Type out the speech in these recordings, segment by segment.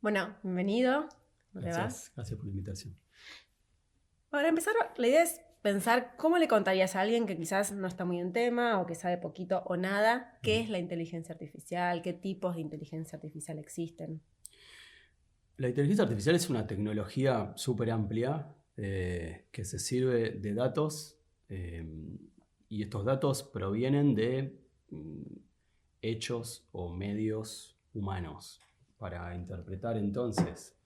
Bueno, bienvenido. ¿Cómo te va? Gracias por la invitación. Para empezar, la idea es pensar cómo le contarías a alguien que quizás no está muy en tema o que sabe poquito o nada, qué es la inteligencia artificial, qué tipos de inteligencia artificial existen. La inteligencia artificial es una tecnología súper amplia que se sirve de datos y estos datos provienen de hechos o medios humanos para interpretar entonces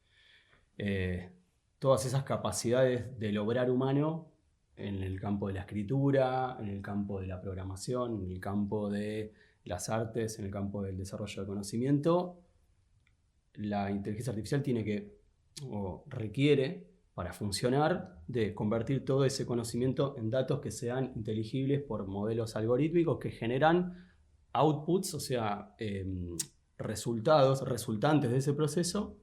todas esas capacidades del obrar humano en el campo de la escritura, en el campo de la programación, en el campo de las artes, en el campo del desarrollo de conocimiento. La inteligencia artificial tiene que, o requiere, para funcionar, de convertir todo ese conocimiento en datos que sean inteligibles por modelos algorítmicos que generan outputs, o sea, resultantes de ese proceso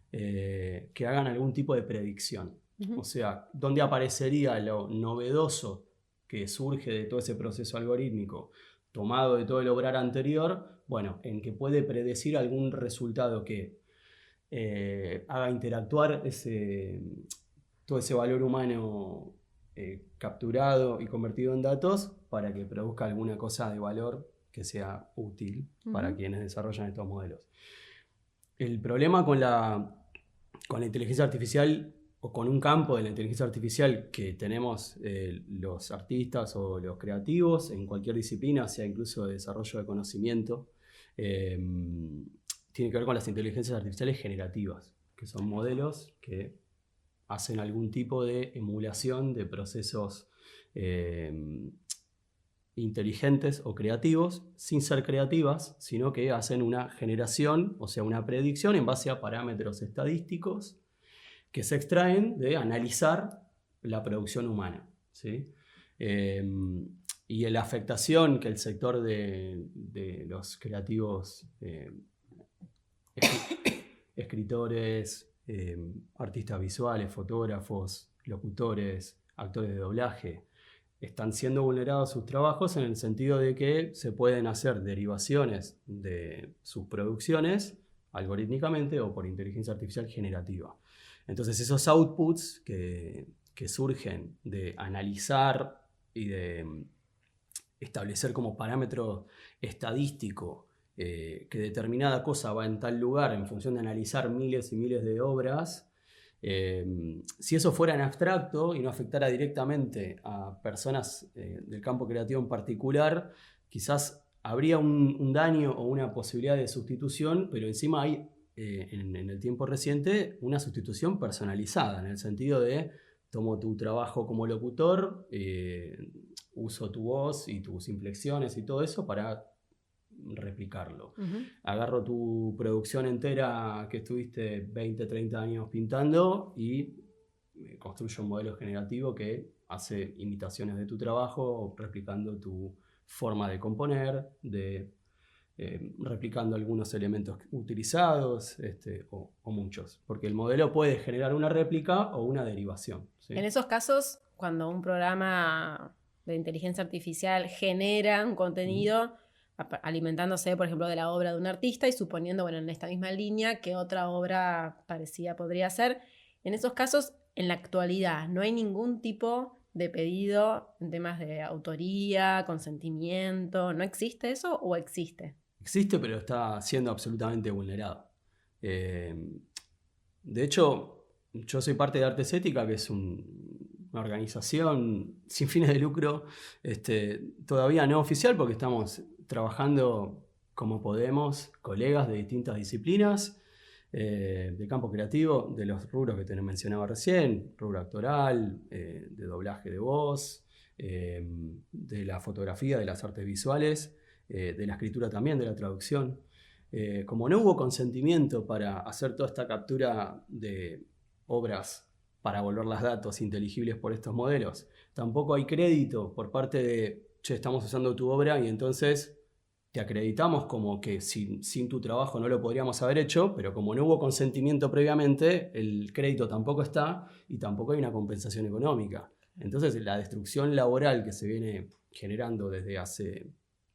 que hagan algún tipo de predicción. O sea, ¿dónde aparecería lo novedoso que surge de todo ese proceso algorítmico tomado de todo el obrar anterior? Bueno, en que puede predecir algún resultado que haga interactuar todo ese valor humano capturado y convertido en datos para que produzca alguna cosa de valor que sea útil para quienes desarrollan estos modelos. El problema con la inteligencia artificial o con un campo de la inteligencia artificial que tenemos los artistas o los creativos en cualquier disciplina, sea incluso de desarrollo de conocimiento, tiene que ver con las inteligencias artificiales generativas, que son modelos que hacen algún tipo de emulación de procesos inteligentes o creativos, sin ser creativas, sino que hacen una generación, o sea, una predicción en base a parámetros estadísticos que se extraen de analizar la producción humana, ¿sí? Y la afectación que el sector de los creativos, escritores, artistas visuales, fotógrafos, locutores, actores de doblaje, están siendo vulnerados sus trabajos en el sentido de que se pueden hacer derivaciones de sus producciones algorítmicamente o por inteligencia artificial generativa. Entonces esos outputs que surgen de analizar y de establecer como parámetro estadístico que determinada cosa va en tal lugar en función de analizar miles y miles de obras, si eso fuera en abstracto y no afectara directamente a personas del campo creativo en particular, quizás habría un daño o una posibilidad de sustitución, pero encima hay en el tiempo reciente una sustitución personalizada, en el sentido de tomo tu trabajo como locutor, uso tu voz y tus inflexiones y todo eso para replicarlo. Agarro tu producción entera que estuviste 20, 30 años pintando y construyo un modelo generativo que hace imitaciones de tu trabajo, replicando tu forma de componer, replicando algunos elementos utilizados o muchos. Porque el modelo puede generar una réplica o una derivación, ¿sí? En esos casos, cuando un programa de inteligencia artificial genera un contenido alimentándose, por ejemplo, de la obra de un artista y suponiendo, bueno, en esta misma línea que otra obra parecida podría ser, en esos casos, en la actualidad, no hay ningún tipo de pedido en temas de autoría, consentimiento, ¿no existe eso o existe? Existe, pero está siendo absolutamente vulnerado. De hecho, yo soy parte de Artes Ética, que es una organización sin fines de lucro, todavía no oficial, porque estamos trabajando como podemos, colegas de distintas disciplinas, de campo creativo, de los rubros que te mencionaba recién, rubro actoral, de doblaje de voz, de la fotografía, de las artes visuales, de la escritura también, de la traducción. Como no hubo consentimiento para hacer toda esta captura de obras para volverlas datos inteligibles por estos modelos, tampoco hay crédito por parte de, che, estamos usando tu obra y entonces te acreditamos como que sin tu trabajo no lo podríamos haber hecho, pero como no hubo consentimiento previamente, el crédito tampoco está y tampoco hay una compensación económica. Entonces la destrucción laboral que se viene generando desde hace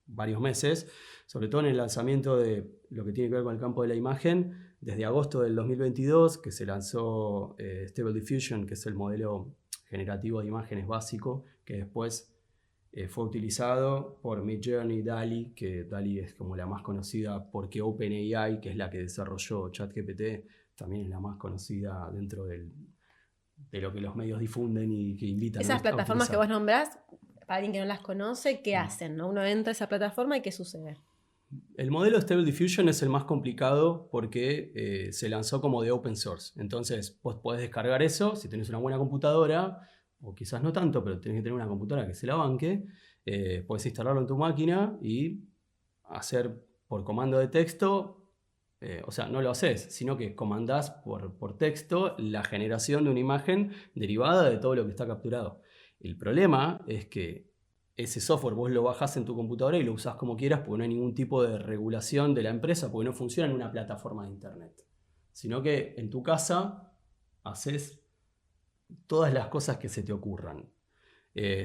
varios meses, sobre todo en el lanzamiento de lo que tiene que ver con el campo de la imagen, desde agosto del 2022, que se lanzó Stable Diffusion, que es el modelo generativo de imágenes básico, que después fue utilizado por Midjourney, DALL-E, que DALL-E es como la más conocida porque OpenAI, que es la que desarrolló ChatGPT, también es la más conocida dentro de lo que los medios difunden y que invitan Esas plataformas que vos nombrás, para alguien que no las conoce, ¿qué hacen? ¿No? Uno entra a esa plataforma y ¿qué sucede? El modelo Stable Diffusion es el más complicado porque se lanzó como de open source. Entonces, vos podés descargar eso si tenés una buena computadora, o quizás no tanto, pero tenés que tener una computadora que se la banque. Podés instalarlo en tu máquina y hacer por comando de texto, o sea, no lo haces, sino que comandás por texto la generación de una imagen derivada de todo lo que está capturado. El problema es que ese software vos lo bajás en tu computadora y lo usás como quieras porque no hay ningún tipo de regulación de la empresa, porque no funciona en una plataforma de internet. Sino que en tu casa haces todas las cosas que se te ocurran,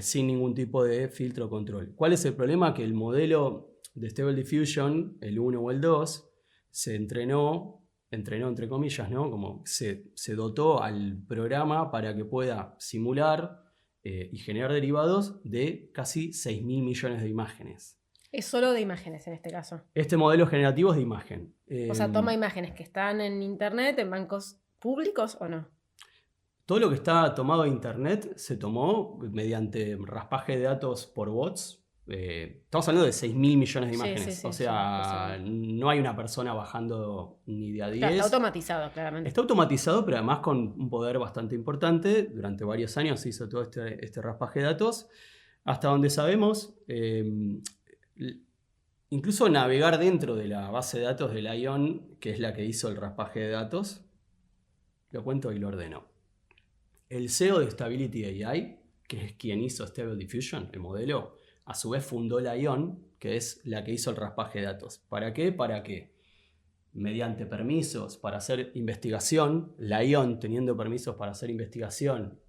sin ningún tipo de filtro o control. ¿Cuál es el problema? Que el modelo de Stable Diffusion, el 1 o el 2, se entrenó entre comillas, ¿no? Como se dotó al programa para que pueda simular y generar derivados de casi 6.000 millones de imágenes. Es solo de imágenes en este caso. Este modelo generativo es de imagen. O sea, toma imágenes que están en internet, en bancos públicos o no. Todo lo que está tomado de internet se tomó mediante raspaje de datos por bots. Estamos hablando de 6.000 millones de imágenes. Sí, o sea, no hay una persona bajando ni de a 10. Claro, está automatizado, claramente. Está automatizado, pero además con un poder bastante importante. Durante varios años se hizo todo este raspaje de datos. Hasta donde sabemos, incluso navegar dentro de la base de datos de Lion, que es la que hizo el raspaje de datos, lo cuento y lo ordeno. El CEO de Stability AI, que es quien hizo Stable Diffusion, el modelo, a su vez fundó Lion, que es la que hizo el raspaje de datos. ¿Para qué? Para que, mediante permisos para hacer investigación, Lion teniendo permisos para hacer investigación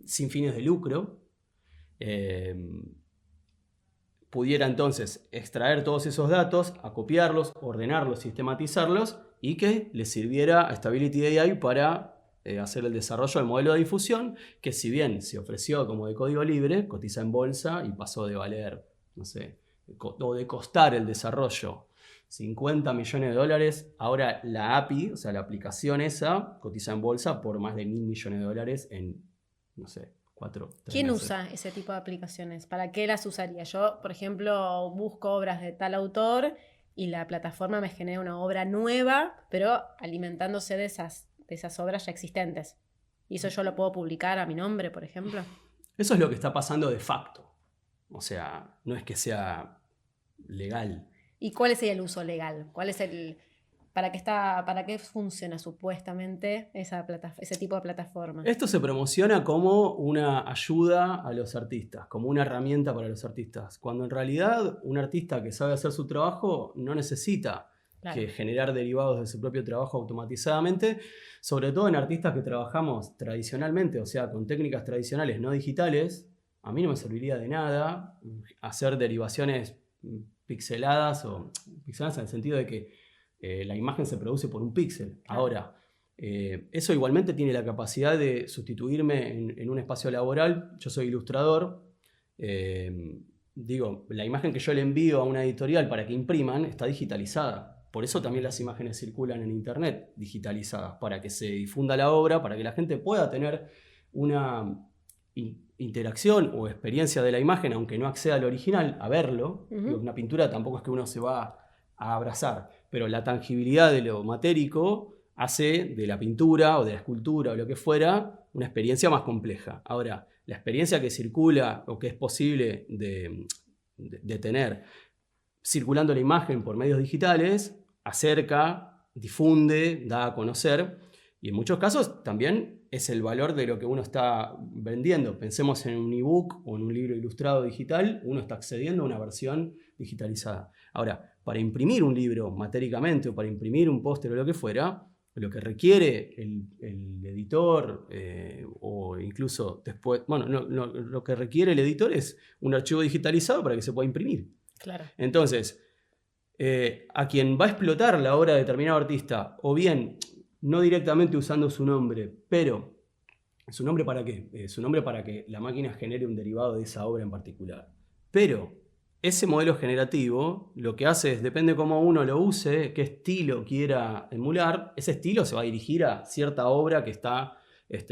sin fines de lucro, pudiera entonces extraer todos esos datos, acopiarlos, ordenarlos, sistematizarlos y que le sirviera a Stability AI para hacer el desarrollo del modelo de difusión, que si bien se ofreció como de código libre, cotiza en bolsa y pasó de valer, no sé, o de costar el desarrollo $50 millones, ahora la API, o sea, la aplicación esa, cotiza en bolsa por más de $1.000 millones en, no sé, 4. ¿Quién usa ese tipo de aplicaciones? ¿Para qué las usaría? Yo, por ejemplo, busco obras de tal autor y la plataforma me genera una obra nueva, pero alimentándose de esas obras ya existentes. ¿Y eso yo lo puedo publicar a mi nombre, por ejemplo? Eso es lo que está pasando de facto. O sea, no es que sea legal. ¿Y cuál es el uso legal? ¿Cuál es el... ¿Para qué funciona supuestamente ese tipo de plataforma? Esto se promociona como una ayuda a los artistas, como una herramienta para los artistas, cuando en realidad un artista que sabe hacer su trabajo no necesita que generar derivados de su propio trabajo automatizadamente, sobre todo en artistas que trabajamos tradicionalmente, o sea, con técnicas tradicionales no digitales. A mí no me serviría de nada hacer derivaciones pixeladas o pixeladas en el sentido de que la imagen se produce por un píxel. Claro. Ahora, eso igualmente tiene la capacidad de sustituirme en un espacio laboral. Yo soy ilustrador. La imagen que yo le envío a una editorial para que impriman está digitalizada. Por eso también las imágenes circulan en internet digitalizadas, para que se difunda la obra, para que la gente pueda tener una interacción o experiencia de la imagen, aunque no acceda al original, a verlo. Uh-huh. Una pintura tampoco es que uno se va a abrazar, pero la tangibilidad de lo matérico hace de la pintura o de la escultura o lo que fuera una experiencia más compleja. Ahora, la experiencia que circula o que es posible de tener circulando la imagen por medios digitales acerca, difunde, da a conocer, y en muchos casos también es el valor de lo que uno está vendiendo. Pensemos en un ebook o en un libro ilustrado digital, uno está accediendo a una versión digitalizada. Ahora, para imprimir un libro matéricamente o para imprimir un póster o lo que fuera, lo que requiere el editor, o incluso después, bueno, lo que requiere el editor es un archivo digitalizado para que se pueda imprimir. Claro. Entonces, a quien va a explotar la obra de determinado artista, o bien no directamente usando su nombre, pero ¿su nombre para qué? Su nombre para que la máquina genere un derivado de esa obra en particular. Pero ese modelo generativo lo que hace es, depende cómo uno lo use, qué estilo quiera emular, ese estilo se va a dirigir a cierta obra que está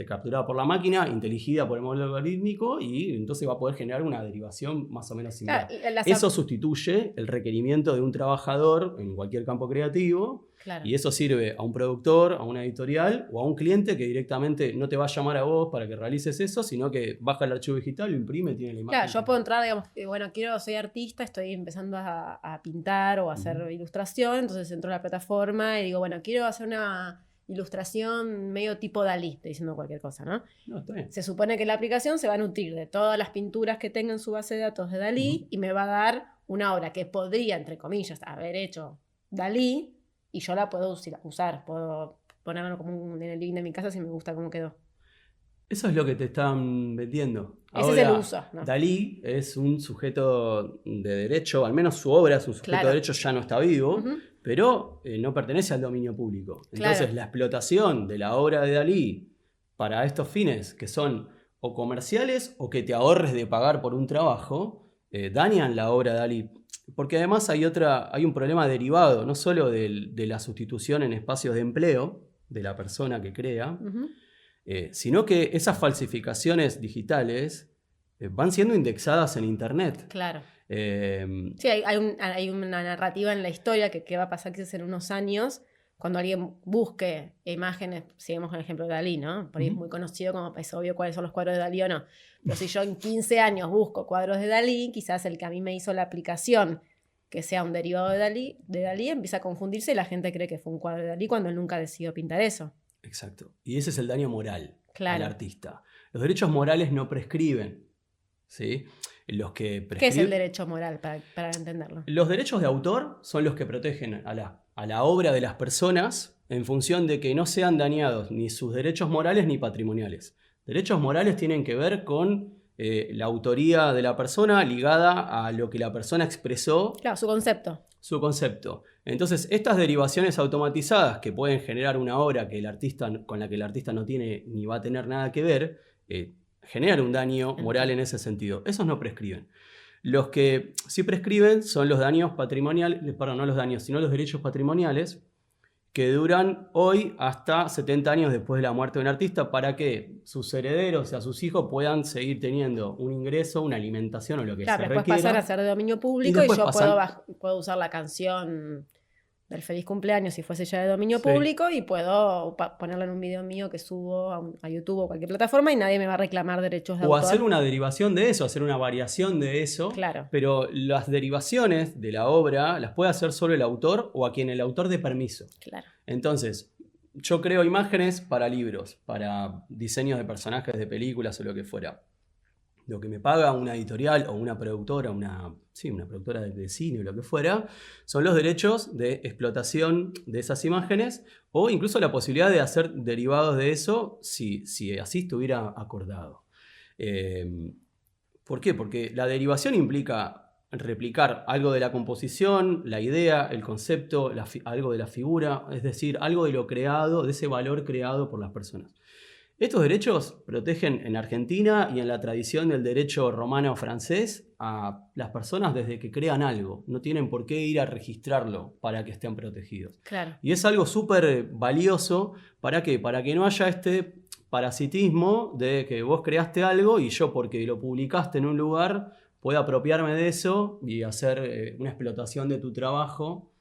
capturada por la máquina, inteligida por el modelo algorítmico, y entonces va a poder generar una derivación más o menos similar. Claro, eso sustituye el requerimiento de un trabajador en cualquier campo creativo. Claro. Y eso sirve a un productor, a una editorial o a un cliente que directamente no te va a llamar a vos para que realices eso, sino que baja el archivo digital, lo imprime, tiene la imagen. Claro, yo puedo entrar, digamos, bueno, soy artista, estoy empezando a pintar o a hacer ilustración, entonces entro a la plataforma y digo, bueno, quiero hacer una ilustración medio tipo Dalí, estoy diciendo cualquier cosa, ¿no? No, está bien. Se supone que la aplicación se va a nutrir de todas las pinturas que tenga en su base de datos de Dalí y me va a dar una obra que podría, entre comillas, haber hecho Dalí, y yo la puedo usar, puedo ponerlo como en el living de mi casa si me gusta cómo quedó. Eso es lo que te están vendiendo. Ese Ahora, es el uso, ¿no? Dalí es un sujeto de derecho, al menos su obra es un sujeto de derecho, ya no está vivo, pero no pertenece al dominio público. Entonces, la explotación de la obra de Dalí para estos fines, que son o comerciales o que te ahorres de pagar por un trabajo, dañan la obra de Dalí. Porque además hay un problema derivado, no solo de la sustitución en espacios de empleo de la persona que crea, sino que esas falsificaciones digitales van siendo indexadas en Internet. Claro. Sí, hay una narrativa en la historia que va a pasar quizás en unos años, cuando alguien busque imágenes, sigamos con el ejemplo de Dalí, ¿no? Por ahí es muy conocido, como es obvio cuáles son los cuadros de Dalí o no. Pero si yo en 15 años busco cuadros de Dalí, quizás el que a mí me hizo la aplicación que sea un derivado de Dalí empieza a confundirse y la gente cree que fue un cuadro de Dalí cuando él nunca decidió pintar eso. Exacto. Y ese es el daño moral al artista. Los derechos morales no prescriben, ¿sí? ¿Qué es el derecho moral para entenderlo? Los derechos de autor son los que protegen a la obra de las personas en función de que no sean dañados ni sus derechos morales ni patrimoniales. Derechos morales tienen que ver con la autoría de la persona ligada a lo que la persona expresó. Claro, su concepto. Su concepto. Entonces, estas derivaciones automatizadas que pueden generar una obra con la que el artista no tiene ni va a tener nada que ver, generan un daño moral en ese sentido. Esos no prescriben. Los que sí prescriben son los daños patrimoniales, perdón, no los daños, sino los derechos patrimoniales, que duran hoy hasta 70 años después de la muerte de un artista para que sus herederos, o sea, sus hijos puedan seguir teniendo un ingreso, una alimentación o lo que se requiera. Después pasar a ser de dominio público y yo puedo usar la canción del feliz cumpleaños si fuese ya de dominio público y puedo ponerla en un video mío que subo a YouTube o cualquier plataforma y nadie me va a reclamar derechos de autor. O hacer una derivación de eso, hacer una variación de eso. Claro. Pero las derivaciones de la obra las puede hacer solo el autor o a quien el autor dé permiso. Claro. Entonces, yo creo imágenes para libros, para diseños de personajes de películas o lo que fuera. Lo que me paga una editorial o una productora, una productora de cine o lo que fuera, son los derechos de explotación de esas imágenes o incluso la posibilidad de hacer derivados de eso si así estuviera acordado. ¿Por qué? Porque la derivación implica replicar algo de la composición, la idea, el concepto, algo de la figura, es decir, algo de lo creado, de ese valor creado por las personas. Estos derechos protegen en Argentina y en la tradición del derecho romano francés a las personas desde que crean algo. No tienen por qué ir a registrarlo para que estén protegidos. Claro. Y es algo súper valioso. ¿Para qué? Para que no haya este parasitismo de que vos creaste algo y yo, porque lo publicaste en un lugar, pueda apropiarme de eso y hacer una explotación de tu trabajo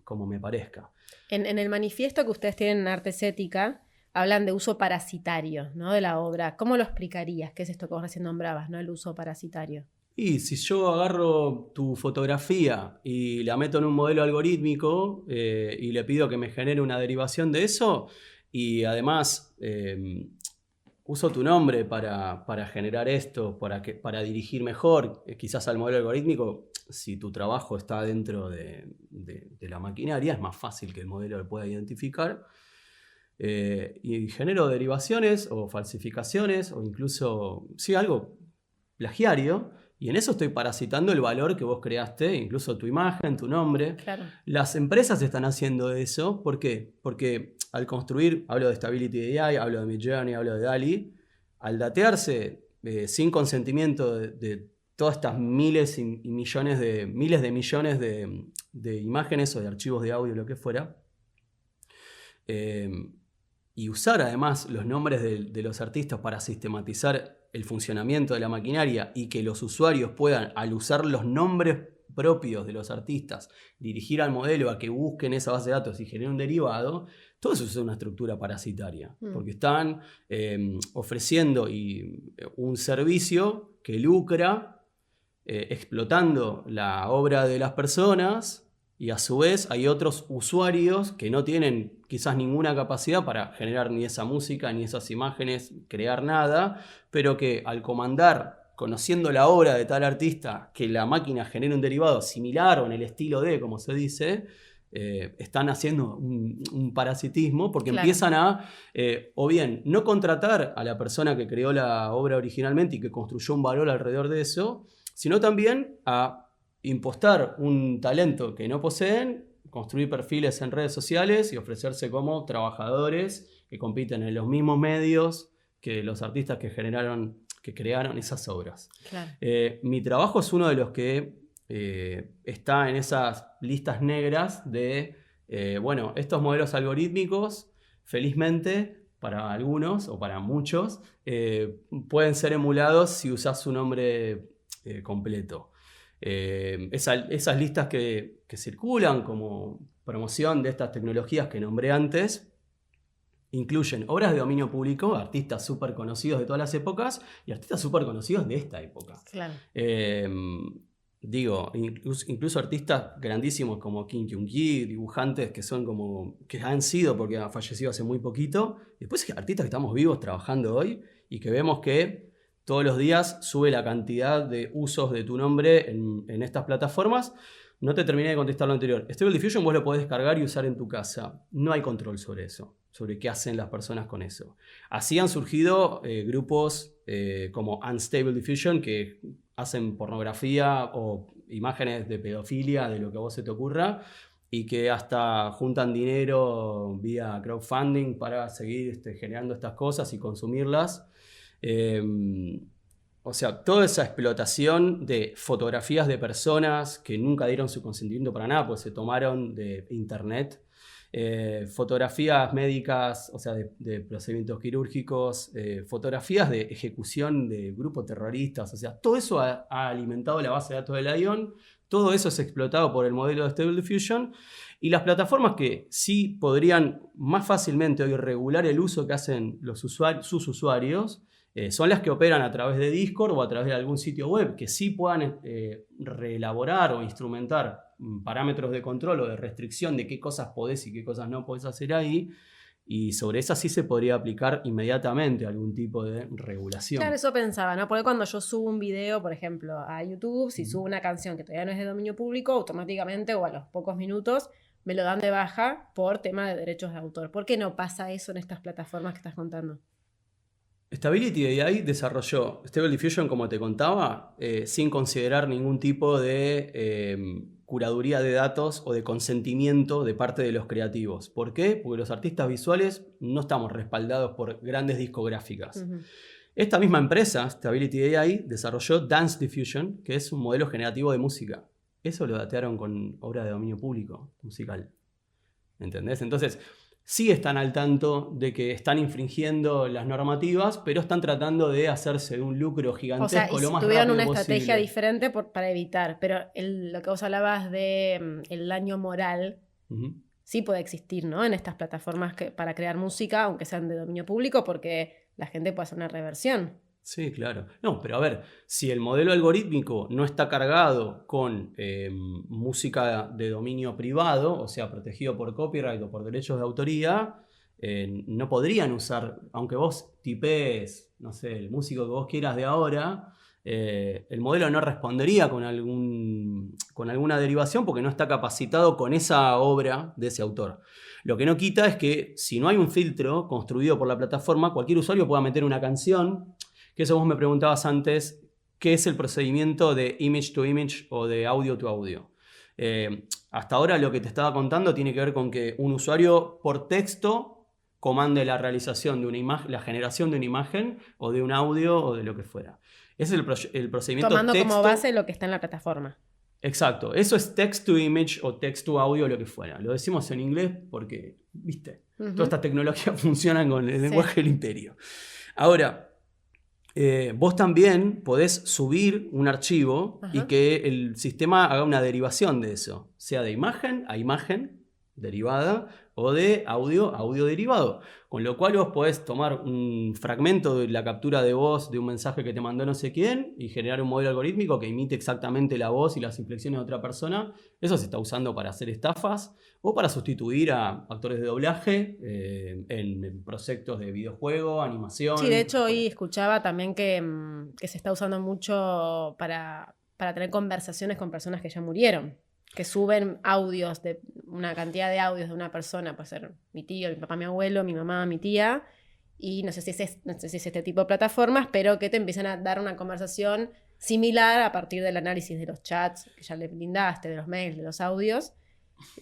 como me parezca. En el manifiesto que ustedes tienen en Artes Ética, hablan de uso parasitario, ¿no? De la obra. ¿Cómo lo explicarías? ¿Qué es esto que vos recién nombrabas, ¿no? El uso parasitario. Y si yo agarro tu fotografía y la meto en un modelo algorítmico y le pido que me genere una derivación de eso y además uso tu nombre para generar esto, para dirigir mejor, quizás al modelo algorítmico, si tu trabajo está dentro de la maquinaria, es más fácil que el modelo lo pueda identificar. y genero derivaciones o falsificaciones o incluso, sí, algo plagiario, y en eso estoy parasitando el valor que vos creaste, incluso tu imagen, tu nombre. Claro. Las empresas están haciendo eso. ¿Por qué? Porque al construir, hablo de Stability AI, hablo de Midjourney, hablo de DALL-E, al datearse sin consentimiento de todas estas miles y millones de imágenes o de archivos de audio, lo que fuera, y usar además los nombres de los artistas para sistematizar el funcionamiento de la maquinaria y que los usuarios puedan, al usar los nombres propios de los artistas, dirigir al modelo a que busquen esa base de datos y generen un derivado, todo eso es una estructura parasitaria, porque están ofreciendo un servicio que lucra explotando la obra de las personas. Y a su vez hay otros usuarios que no tienen quizás ninguna capacidad para generar ni esa música, ni esas imágenes, crear nada, pero que al comandar, conociendo la obra de tal artista, que la máquina genere un derivado similar o en el estilo de, como se dice, están haciendo un parasitismo porque empiezan a, o bien, no contratar a la persona que creó la obra originalmente y que construyó un valor alrededor de eso, sino también a impostar un talento que no poseen, construir perfiles en redes sociales y ofrecerse como trabajadores que compiten en los mismos medios que los artistas que crearon esas obras. Claro. Mi trabajo es uno de los que está en esas listas negras de, estos modelos algorítmicos, felizmente, para algunos o para muchos, pueden ser emulados si usas su nombre completo. Esas listas que circulan como promoción de estas tecnologías que nombré antes incluyen obras de dominio público, artistas súper conocidos de todas las épocas y artistas súper conocidos de esta época. Claro. Incluso artistas grandísimos como Kim Kyung-gi, dibujantes que han sido, porque ha fallecido hace muy poquito. Después artistas que estamos vivos trabajando hoy y que vemos que todos los días sube la cantidad de usos de tu nombre en estas plataformas. No te terminé de contestar lo anterior. Stable Diffusion vos lo podés descargar y usar en tu casa. No hay control sobre eso, sobre qué hacen las personas con eso. Así han surgido grupos como Unstable Diffusion que hacen pornografía o imágenes de pedofilia, de lo que a vos se te ocurra, y que hasta juntan dinero vía crowdfunding para seguir generando estas cosas y consumirlas. O sea, toda esa explotación de fotografías de personas que nunca dieron su consentimiento para nada, pues se tomaron de internet, fotografías médicas, o sea, de procedimientos quirúrgicos, fotografías de ejecución de grupos terroristas, o sea, todo eso ha alimentado la base de datos de Lion, todo eso es explotado por el modelo de Stable Diffusion, y las plataformas que sí podrían más fácilmente hoy regular el uso que hacen sus usuarios, son las que operan a través de Discord o a través de algún sitio web, que sí puedan reelaborar o instrumentar parámetros de control o de restricción de qué cosas podés y qué cosas no podés hacer ahí, y sobre esas sí se podría aplicar inmediatamente algún tipo de regulación. Claro, eso pensaba, ¿no? Porque cuando yo subo un video, por ejemplo, a YouTube, si subo una canción que todavía no es de dominio público, automáticamente o a los pocos minutos me lo dan de baja por tema de derechos de autor. ¿Por qué no pasa eso en estas plataformas que estás contando? Stability AI desarrolló Stable Diffusion, como te contaba, sin considerar ningún tipo de curaduría de datos o de consentimiento de parte de los creativos. ¿Por qué? Porque los artistas visuales no estamos respaldados por grandes discográficas. Uh-huh. Esta misma empresa, Stability AI, desarrolló Dance Diffusion, que es un modelo generativo de música. Eso lo datearon con obra de dominio público musical. ¿Entendés? Entonces, sí están al tanto de que están infringiendo las normativas, pero están tratando de hacerse un lucro gigantesco, o sea, lo más rápido posible. Tuvieron una estrategia diferente para evitar, pero lo que vos hablabas de el daño moral, uh-huh, sí puede existir, ¿no? En estas plataformas para crear música, aunque sean de dominio público, porque la gente puede hacer una reversión. Sí, claro. No, pero a ver, si el modelo algorítmico no está cargado con música de dominio privado, o sea, protegido por copyright o por derechos de autoría, no podrían usar, aunque vos tipees, no sé, el músico que vos quieras de ahora, el modelo no respondería con alguna derivación porque no está capacitado con esa obra de ese autor. Lo que no quita es que si no hay un filtro construido por la plataforma, cualquier usuario pueda meter una canción, que eso vos me preguntabas antes, ¿qué es el procedimiento de image to image o de audio to audio? Hasta ahora lo que te estaba contando tiene que ver con que un usuario por texto comande la realización de una imagen, la generación de una imagen o de un audio o de lo que fuera. Ese es el procedimiento Tomando texto. como base lo que está en la plataforma. Exacto, eso es text to image o text to audio o lo que fuera. Lo decimos en inglés porque, viste, todas estas tecnologías funcionan con el lenguaje del imperio. Ahora, vos también podés subir un archivo y que el sistema haga una derivación de eso, sea de imagen a imagen derivada o de audio a audio derivado. Con lo cual vos podés tomar un fragmento de la captura de voz de un mensaje que te mandó no sé quién y generar un modelo algorítmico que imite exactamente la voz y las inflexiones de otra persona. Eso se está usando para hacer estafas o para sustituir a actores de doblaje en proyectos de videojuego, animación. Sí, de hecho hoy escuchaba también que se está usando mucho para tener conversaciones con personas que ya murieron. Que suben audios, de una cantidad de audios de una persona, puede ser mi tío, mi papá, mi abuelo, mi mamá, mi tía, y no sé si es este tipo de plataformas, pero que te empiezan a dar una conversación similar a partir del análisis de los chats que ya le brindaste, de los mails, de los audios,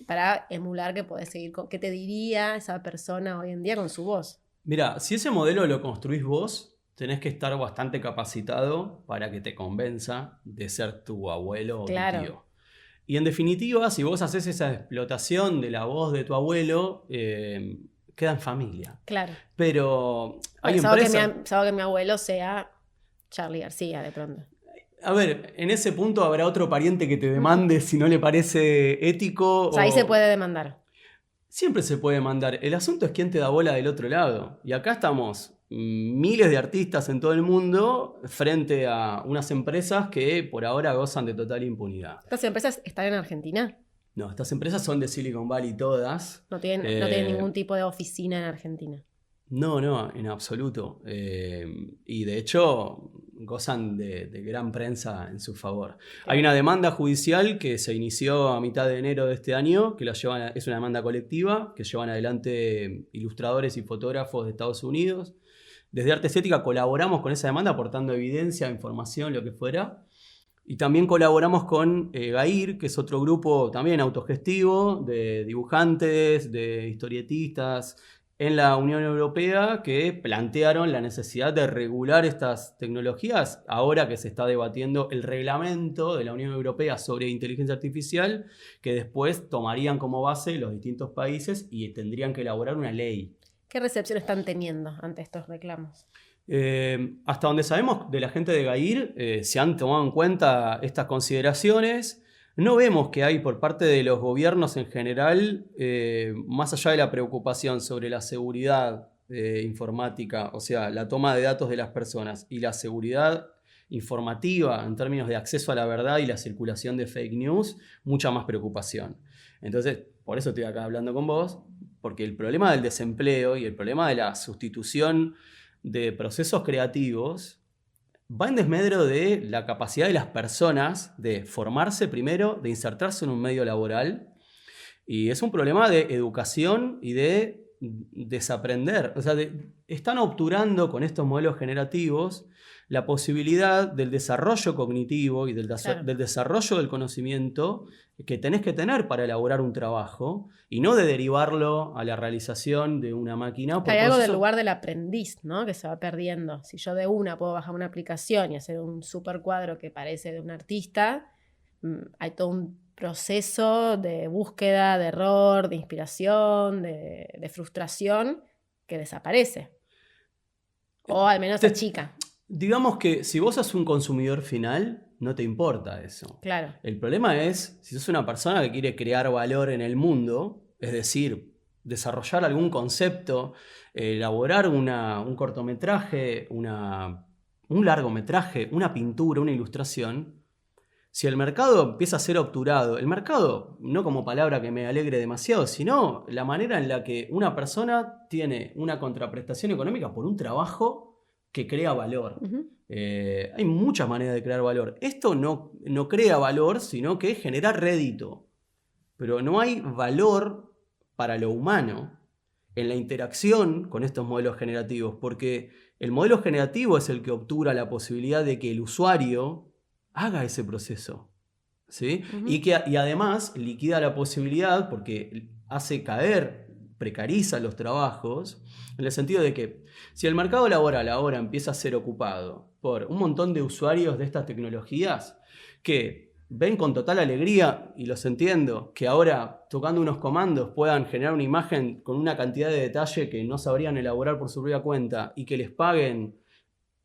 para emular que podés seguir con qué te diría esa persona hoy en día con su voz. Mira, si ese modelo lo construís vos, tenés que estar bastante capacitado para que te convenza de ser tu abuelo o tu tío. Y en definitiva, si vos haces esa explotación de la voz de tu abuelo, queda en familia. Claro. Pero hay empresas... que mi abuelo sea Charly García, de pronto. A ver, en ese punto habrá otro pariente que te demande si no le parece ético. O sea, ahí se puede demandar. Siempre se puede demandar. El asunto es quién te da bola del otro lado. Y acá estamos miles de artistas en todo el mundo frente a unas empresas que por ahora gozan de total impunidad. ¿Estas empresas están en Argentina? No, estas empresas son de Silicon Valley todas. No tienen ningún tipo de oficina en Argentina. No, en absoluto. Y de hecho gozan de gran prensa en su favor. Hay una demanda judicial que se inició a mitad de enero de este año, que es una demanda colectiva que llevan adelante ilustradores y fotógrafos de Estados Unidos. Desde Arte Estética colaboramos con esa demanda aportando evidencia, información, lo que fuera. Y también colaboramos con GAIR, que es otro grupo también autogestivo de dibujantes, de historietistas en la Unión Europea que plantearon la necesidad de regular estas tecnologías ahora que se está debatiendo el reglamento de la Unión Europea sobre inteligencia artificial que después tomarían como base los distintos países y tendrían que elaborar una ley. ¿Qué recepción están teniendo ante estos reclamos? Hasta donde sabemos de la gente de GAIR se han tomado en cuenta estas consideraciones. No vemos que hay por parte de los gobiernos en general, más allá de la preocupación sobre la seguridad informática, o sea, la toma de datos de las personas y la seguridad informativa en términos de acceso a la verdad y la circulación de fake news, mucha más preocupación. Entonces, por eso estoy acá hablando con vos, porque el problema del desempleo y el problema de la sustitución de procesos creativos va en desmedro de la capacidad de las personas de formarse primero, de insertarse en un medio laboral, y es un problema de educación y de desaprender. O sea, están obturando con estos modelos generativos la posibilidad del desarrollo cognitivo y del desarrollo del conocimiento que tenés que tener para elaborar un trabajo y no de derivarlo a la realización de una máquina. Hay algo del lugar del aprendiz, ¿no? Que se va perdiendo. Si yo de una puedo bajar una aplicación y hacer un super cuadro que parece de un artista, hay todo un proceso de búsqueda, de error, de inspiración, de frustración que desaparece. O al menos se achica. Digamos que si vos sos un consumidor final, no te importa eso. Claro. El problema es si sos una persona que quiere crear valor en el mundo, es decir, desarrollar algún concepto, elaborar un cortometraje, un largometraje, una pintura, una ilustración. Si el mercado empieza a ser obturado, el mercado, no como palabra que me alegre demasiado, sino la manera en la que una persona tiene una contraprestación económica por un trabajo que crea valor. Ujú. Hay muchas maneras de crear valor. Esto no crea valor, sino que genera rédito. Pero no hay valor para lo humano en la interacción con estos modelos generativos, porque el modelo generativo es el que obtura la posibilidad de que el usuario haga ese proceso, ¿sí? Ujú. Y además liquida la posibilidad, porque hace caer, precariza los trabajos, en el sentido de que si el mercado laboral ahora empieza a ser ocupado por un montón de usuarios de estas tecnologías que ven con total alegría, y los entiendo, que ahora tocando unos comandos puedan generar una imagen con una cantidad de detalle que no sabrían elaborar por su propia cuenta y que les paguen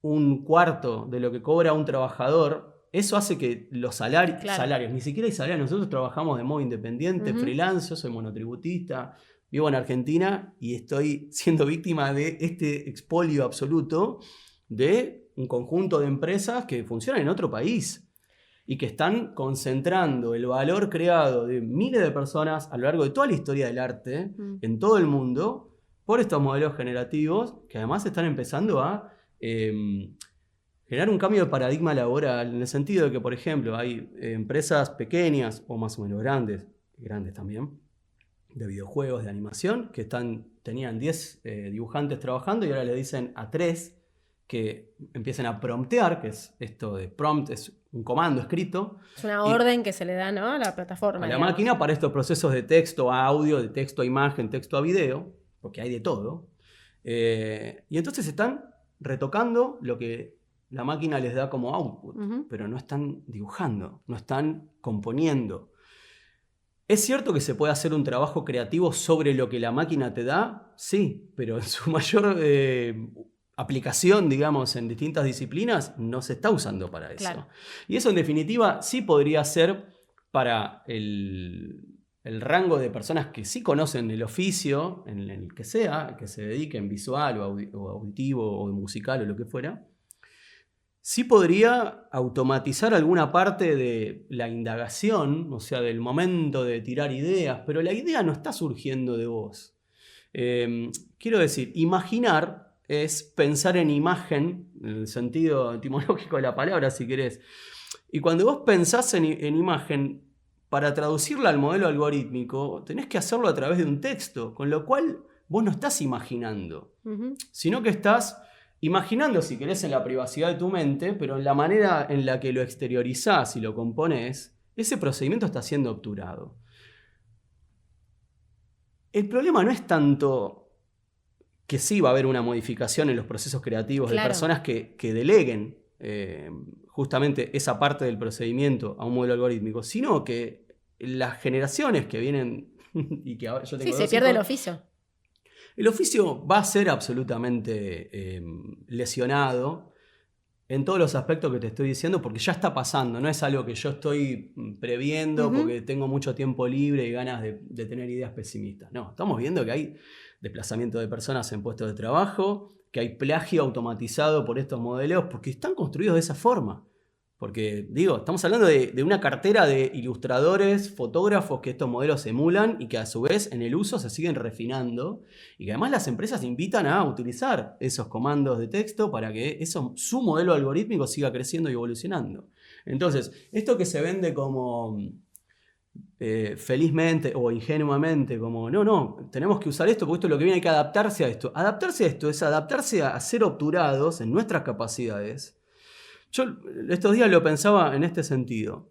un cuarto de lo que cobra un trabajador, eso hace que los Claro. salarios, ni siquiera hay salarios, nosotros trabajamos de modo independiente, Ujú. freelance, yo soy monotributista, vivo en Argentina y estoy siendo víctima de este expolio absoluto de un conjunto de empresas que funcionan en otro país y que están concentrando el valor creado de miles de personas a lo largo de toda la historia del arte en todo el mundo por estos modelos generativos que además están empezando a generar un cambio de paradigma laboral en el sentido de que, por ejemplo, hay empresas pequeñas o más o menos grandes también, de videojuegos, de animación, que tenían 10 dibujantes trabajando y ahora le dicen a 3 que empiecen a promptear, que es esto de prompt, es un comando escrito. Es una orden que se le da, ¿no?, a la plataforma. A la digamos. máquina para estos procesos de texto a audio, de texto a imagen, texto a video, porque hay de todo. Y entonces están retocando lo que la máquina les da como output, pero no están dibujando, no están componiendo. ¿Es cierto que se puede hacer un trabajo creativo sobre lo que la máquina te da? Sí, pero en su mayor aplicación, digamos, en distintas disciplinas, no se está usando para eso. Claro. Y eso, en definitiva, sí podría ser para el rango de personas que sí conocen el oficio, en el que sea, que se dediquen visual o auditivo o musical o lo que fuera. Sí podría automatizar alguna parte de la indagación, o sea, del momento de tirar ideas, pero la idea no está surgiendo de vos. Quiero decir, imaginar es pensar en imagen, en el sentido etimológico de la palabra, si querés. Y cuando vos pensás en imagen, para traducirla al modelo algorítmico, tenés que hacerlo a través de un texto, con lo cual vos no estás imaginando, sino que estás imaginando, si querés, en la privacidad de tu mente, pero en la manera en la que lo exteriorizás y lo componés, ese procedimiento está siendo obturado. El problema no es tanto que sí va a haber una modificación en los procesos creativos de personas que deleguen justamente esa parte del procedimiento a un modelo algorítmico, sino que las generaciones que vienen y que ahora yo tengo se pierde el oficio. El oficio va a ser absolutamente lesionado en todos los aspectos que te estoy diciendo, porque ya está pasando, no es algo que yo estoy previendo porque tengo mucho tiempo libre y ganas de tener ideas pesimistas. No, estamos viendo que hay desplazamiento de personas en puestos de trabajo, que hay plagio automatizado por estos modelos, porque están construidos de esa forma. Porque, digo, estamos hablando de una cartera de ilustradores, fotógrafos que estos modelos emulan y que a su vez en el uso se siguen refinando y que además las empresas invitan a utilizar esos comandos de texto para que su modelo algorítmico siga creciendo y evolucionando. Entonces, esto que se vende como felizmente o ingenuamente, como no, tenemos que usar esto porque esto es lo que viene, hay que adaptarse a esto. Adaptarse a esto es adaptarse a ser obturados en nuestras capacidades. Yo estos días lo pensaba en este sentido.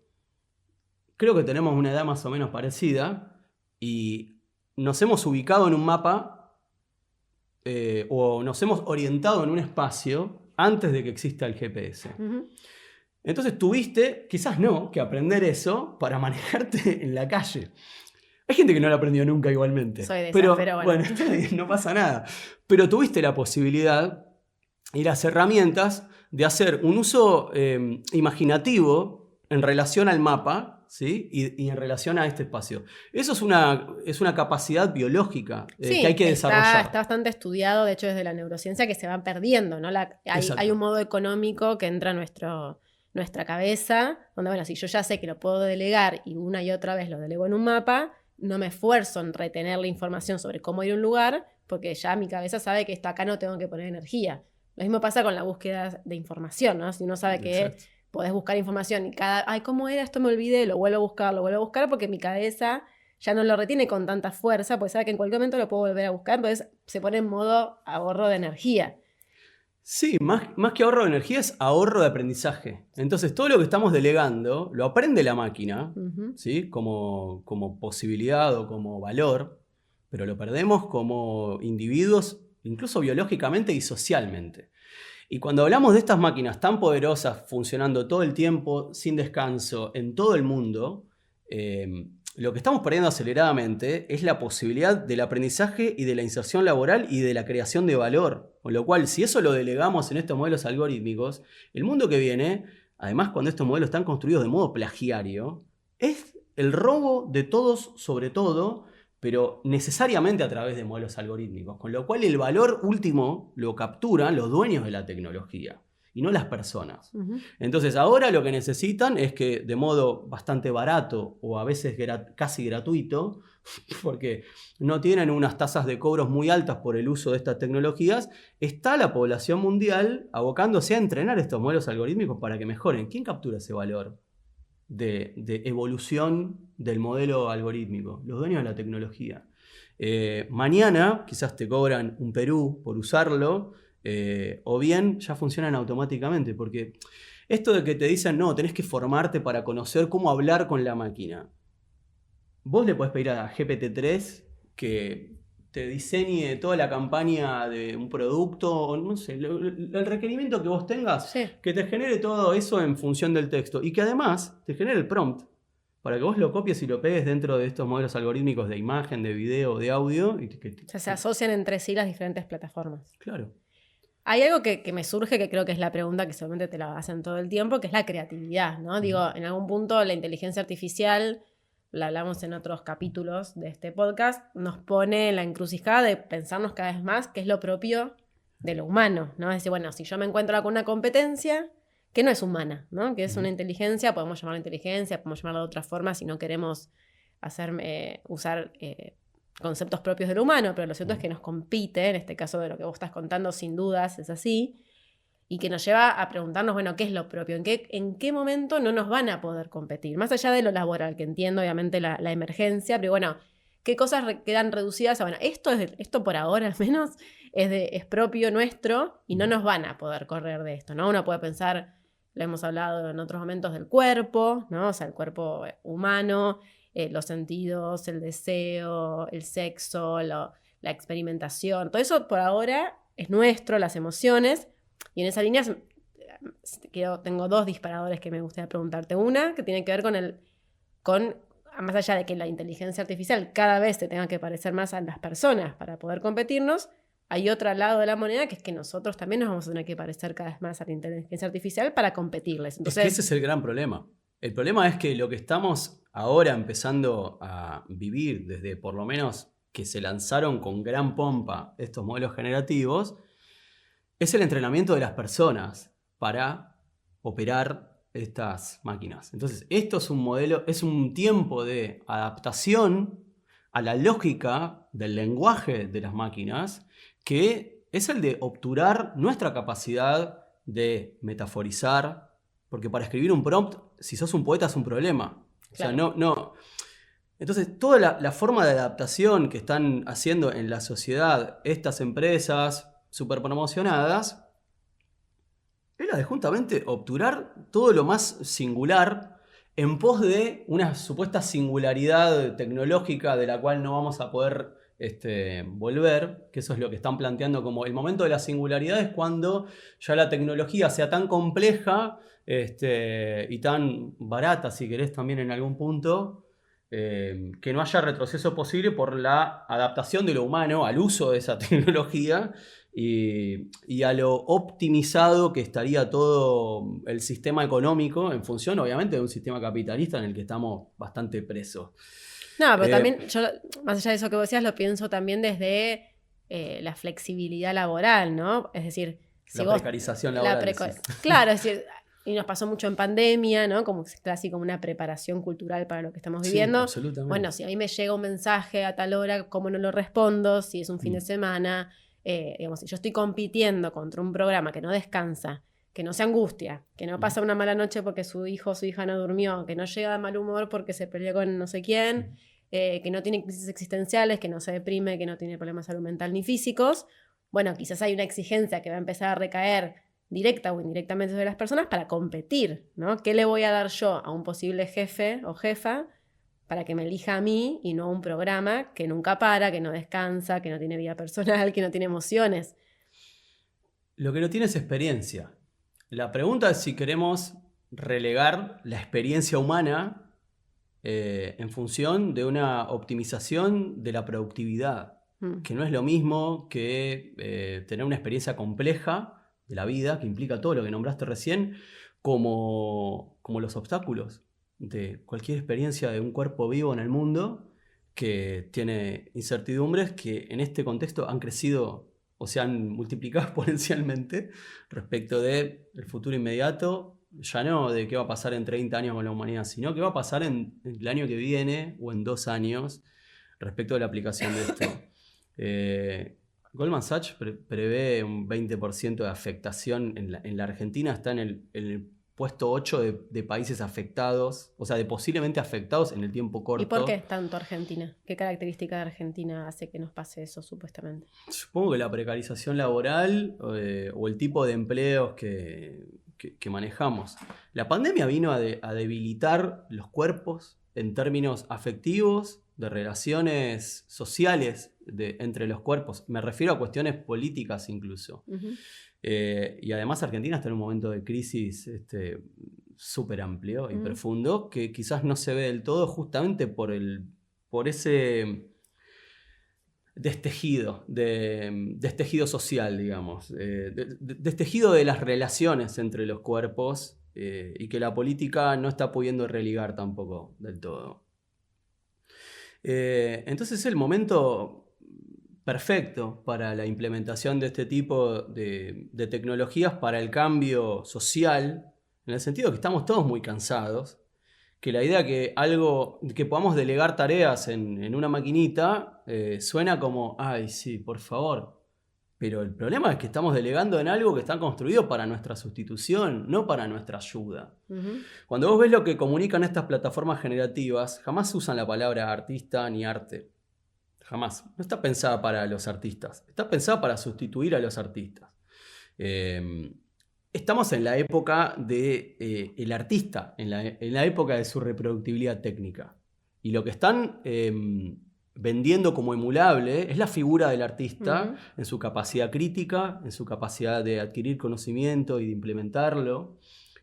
Creo que tenemos una edad más o menos parecida y nos hemos ubicado en un mapa o nos hemos orientado en un espacio antes de que exista el GPS. Entonces tuviste, quizás no, que aprender eso para manejarte en la calle. Hay gente que no lo aprendió nunca igualmente. Soy de esas, pero bueno. Está bien, no pasa nada. Pero tuviste la posibilidad y las herramientas de hacer un uso imaginativo en relación al mapa, ¿sí? y en relación a este espacio. Eso es una capacidad biológica que hay que desarrollar. Está bastante estudiado, de hecho, desde la neurociencia, que se va perdiendo, ¿no? Hay un modo económico que entra a nuestra cabeza, donde, bueno, si yo ya sé que lo puedo delegar y una y otra vez lo delego en un mapa, no me esfuerzo en retener la información sobre cómo ir a un lugar, porque ya mi cabeza sabe que esto acá no tengo que poner energía. Lo mismo pasa con la búsqueda de información, ¿no? Si uno sabe que Exacto. podés buscar información y ay, ¿cómo era? Esto me olvidé, lo vuelvo a buscar porque mi cabeza ya no lo retiene con tanta fuerza, porque sabe que en cualquier momento lo puedo volver a buscar, entonces se pone en modo ahorro de energía. Sí, más que ahorro de energía es ahorro de aprendizaje. Entonces, todo lo que estamos delegando lo aprende la máquina, ¿sí? Como posibilidad o como valor, pero lo perdemos como individuos, incluso biológicamente y socialmente. Y cuando hablamos de estas máquinas tan poderosas, funcionando todo el tiempo, sin descanso, en todo el mundo, lo que estamos perdiendo aceleradamente es la posibilidad del aprendizaje y de la inserción laboral y de la creación de valor. Con lo cual, si eso lo delegamos en estos modelos algorítmicos, el mundo que viene, además cuando estos modelos están construidos de modo plagiario, es el robo de todos sobre todo, pero necesariamente a través de modelos algorítmicos. Con lo cual el valor último lo capturan los dueños de la tecnología y no las personas. Entonces ahora lo que necesitan es que de modo bastante barato o a veces casi gratuito, porque no tienen unas tasas de cobros muy altas por el uso de estas tecnologías, está la población mundial abocándose a entrenar estos modelos algorítmicos para que mejoren. ¿Quién captura ese valor de evolución del modelo algorítmico? Los dueños de la tecnología. Mañana quizás te cobran un Perú por usarlo, o bien ya funcionan automáticamente, porque esto de que te dicen, no, tenés que formarte para conocer cómo hablar con la máquina. Vos le podés pedir a GPT-3 que te diseñe toda la campaña de un producto, o no sé, el requerimiento que vos tengas, Sí. que te genere todo eso en función del texto y que además te genere el prompt para que vos lo copies y lo pegues dentro de estos modelos algorítmicos de imagen, de video, de audio. O sea, se asocian entre sí las diferentes plataformas. Claro. Hay algo que me surge, que creo que es la pregunta que seguramente te la hacen todo el tiempo, que es la creatividad, ¿no? Digo, en algún punto la inteligencia artificial, la hablamos en otros capítulos de este podcast, nos pone en la encrucijada de pensarnos cada vez más qué es lo propio de lo humano, ¿no? Es decir, bueno, si yo me encuentro con una competencia que no es humana, ¿no? Que es una inteligencia, podemos llamarla inteligencia, podemos llamarla de otra forma si no queremos usar conceptos propios del humano, pero lo cierto es que nos compite, en este caso de lo que vos estás contando, sin dudas es así, y que nos lleva a preguntarnos, bueno, ¿qué es lo propio? ¿En qué momento no nos van a poder competir? Más allá de lo laboral, que entiendo obviamente la emergencia, pero bueno, ¿qué cosas quedan reducidas a, bueno, esto por ahora al menos es propio nuestro y no nos van a poder correr de esto, ¿no? Uno puede pensar, lo hemos hablado en otros momentos del cuerpo, ¿no? O sea, el cuerpo humano, los sentidos, el deseo, el sexo, la experimentación, todo eso por ahora es nuestro, las emociones, y en esa línea tengo dos disparadores que me gustaría preguntarte. Una, que tiene que ver con más allá de que la inteligencia artificial cada vez se tenga que parecer más a las personas para poder competirnos, hay otro lado de la moneda que es que nosotros también nos vamos a tener que parecer cada vez más a la inteligencia artificial para competirles. Entonces, es que ese es el gran problema. El problema es que lo que estamos ahora empezando a vivir, desde por lo menos que se lanzaron con gran pompa estos modelos generativos, es el entrenamiento de las personas para operar estas máquinas. Entonces, esto es un modelo, es un tiempo de adaptación a la lógica del lenguaje de las máquinas, que es el de obturar nuestra capacidad de metaforizar, porque para escribir un prompt, si sos un poeta es un problema. claro. O sea, no. Entonces, toda la forma de adaptación que están haciendo en la sociedad estas empresas súper promocionadas es la de justamente obturar todo lo más singular en pos de una supuesta singularidad tecnológica de la cual no vamos a poder volver, que eso es lo que están planteando como el momento de la singularidad, es cuando ya la tecnología sea tan compleja y tan barata, si querés, también en algún punto, que no haya retroceso posible por la adaptación de lo humano al uso de esa tecnología y a lo optimizado que estaría todo el sistema económico en función, obviamente, de un sistema capitalista en el que estamos bastante presos. No, pero también yo, más allá de eso que vos decías, lo pienso también desde la flexibilidad laboral, ¿no? Es decir, si la precarización laboral. Claro, es decir, y nos pasó mucho en pandemia, ¿no? Como casi como una preparación cultural para lo que estamos viviendo. Sí, absolutamente. Bueno, si a mí me llega un mensaje a tal hora, ¿cómo no lo respondo? Si es un fin de semana, Digamos, si yo estoy compitiendo contra un programa que no descansa, que no se angustia, que no pasa una mala noche porque su hijo o su hija no durmió, que no llega de mal humor porque se peleó con no sé quién, que no tiene crisis existenciales, que no se deprime, que no tiene problemas de salud mental ni físicos, bueno, quizás hay una exigencia que va a empezar a recaer directa o indirectamente sobre las personas para competir, ¿no? ¿Qué le voy a dar yo a un posible jefe o jefa para que me elija a mí y no a un programa que nunca para, que no descansa, que no tiene vida personal, que no tiene emociones? Lo que no tiene es experiencia. La pregunta es si queremos relegar la experiencia humana en función de una optimización de la productividad, que no es lo mismo que tener una experiencia compleja de la vida, que implica todo lo que nombraste recién, como los obstáculos de cualquier experiencia de un cuerpo vivo en el mundo que tiene incertidumbres que en este contexto han crecido o se han multiplicado exponencialmente respecto del futuro inmediato, ya no de qué va a pasar en 30 años con la humanidad, sino qué va a pasar en el año que viene o en 2 años respecto de la aplicación de esto. Goldman Sachs prevé un 20% de afectación en la Argentina, está en el puesto 8 de países afectados, o sea, de posiblemente afectados en el tiempo corto. ¿Y por qué tanto Argentina? ¿Qué característica de Argentina hace que nos pase eso, supuestamente? Supongo que la precarización laboral o el tipo de empleos que manejamos. La pandemia vino a debilitar los cuerpos en términos afectivos, de relaciones sociales entre los cuerpos. Me refiero a cuestiones políticas incluso. Y además Argentina está en un momento de crisis súper amplio y profundo que quizás no se ve del todo justamente por ese destejido social, digamos, destejido de las relaciones entre los cuerpos y que la política no está pudiendo religar tampoco del todo. Entonces es el momento perfecto para la implementación de este tipo de tecnologías para el cambio social, en el sentido que estamos todos muy cansados, que la idea que podamos delegar tareas en una maquinita suena como, ay, sí, por favor. Pero el problema es que estamos delegando en algo que está construido para nuestra sustitución, no para nuestra ayuda. Cuando vos ves lo que comunican estas plataformas generativas, jamás usan la palabra artista ni arte. Jamás. No está pensada para los artistas. Está pensada para sustituir a los artistas. Estamos en la época del artista, en la época de su reproductibilidad técnica. Y lo que están vendiendo como emulable es la figura del artista en su capacidad crítica, en su capacidad de adquirir conocimiento y de implementarlo,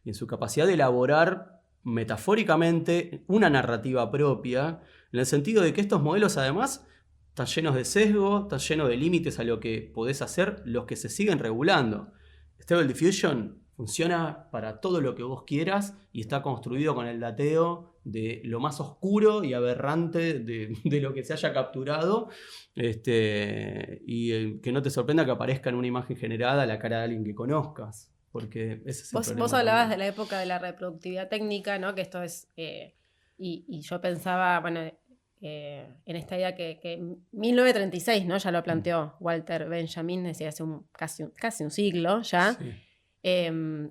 y en su capacidad de elaborar metafóricamente una narrativa propia, en el sentido de que estos modelos además están llenos de sesgo, están llenos de límites a lo que podés hacer, los que se siguen regulando. Stable Diffusion funciona para todo lo que vos quieras y está construido con el dateo de lo más oscuro y aberrante de lo que se haya capturado, y que no te sorprenda que aparezca en una imagen generada la cara de alguien que conozcas, porque ese es el problema. Vos hablabas de la época de la reproductividad técnica, ¿no? Que esto es... y yo pensaba, bueno, en esta idea que en 1936, ¿no? Ya lo planteó Walter Benjamin, decía hace casi un siglo ya. Sí.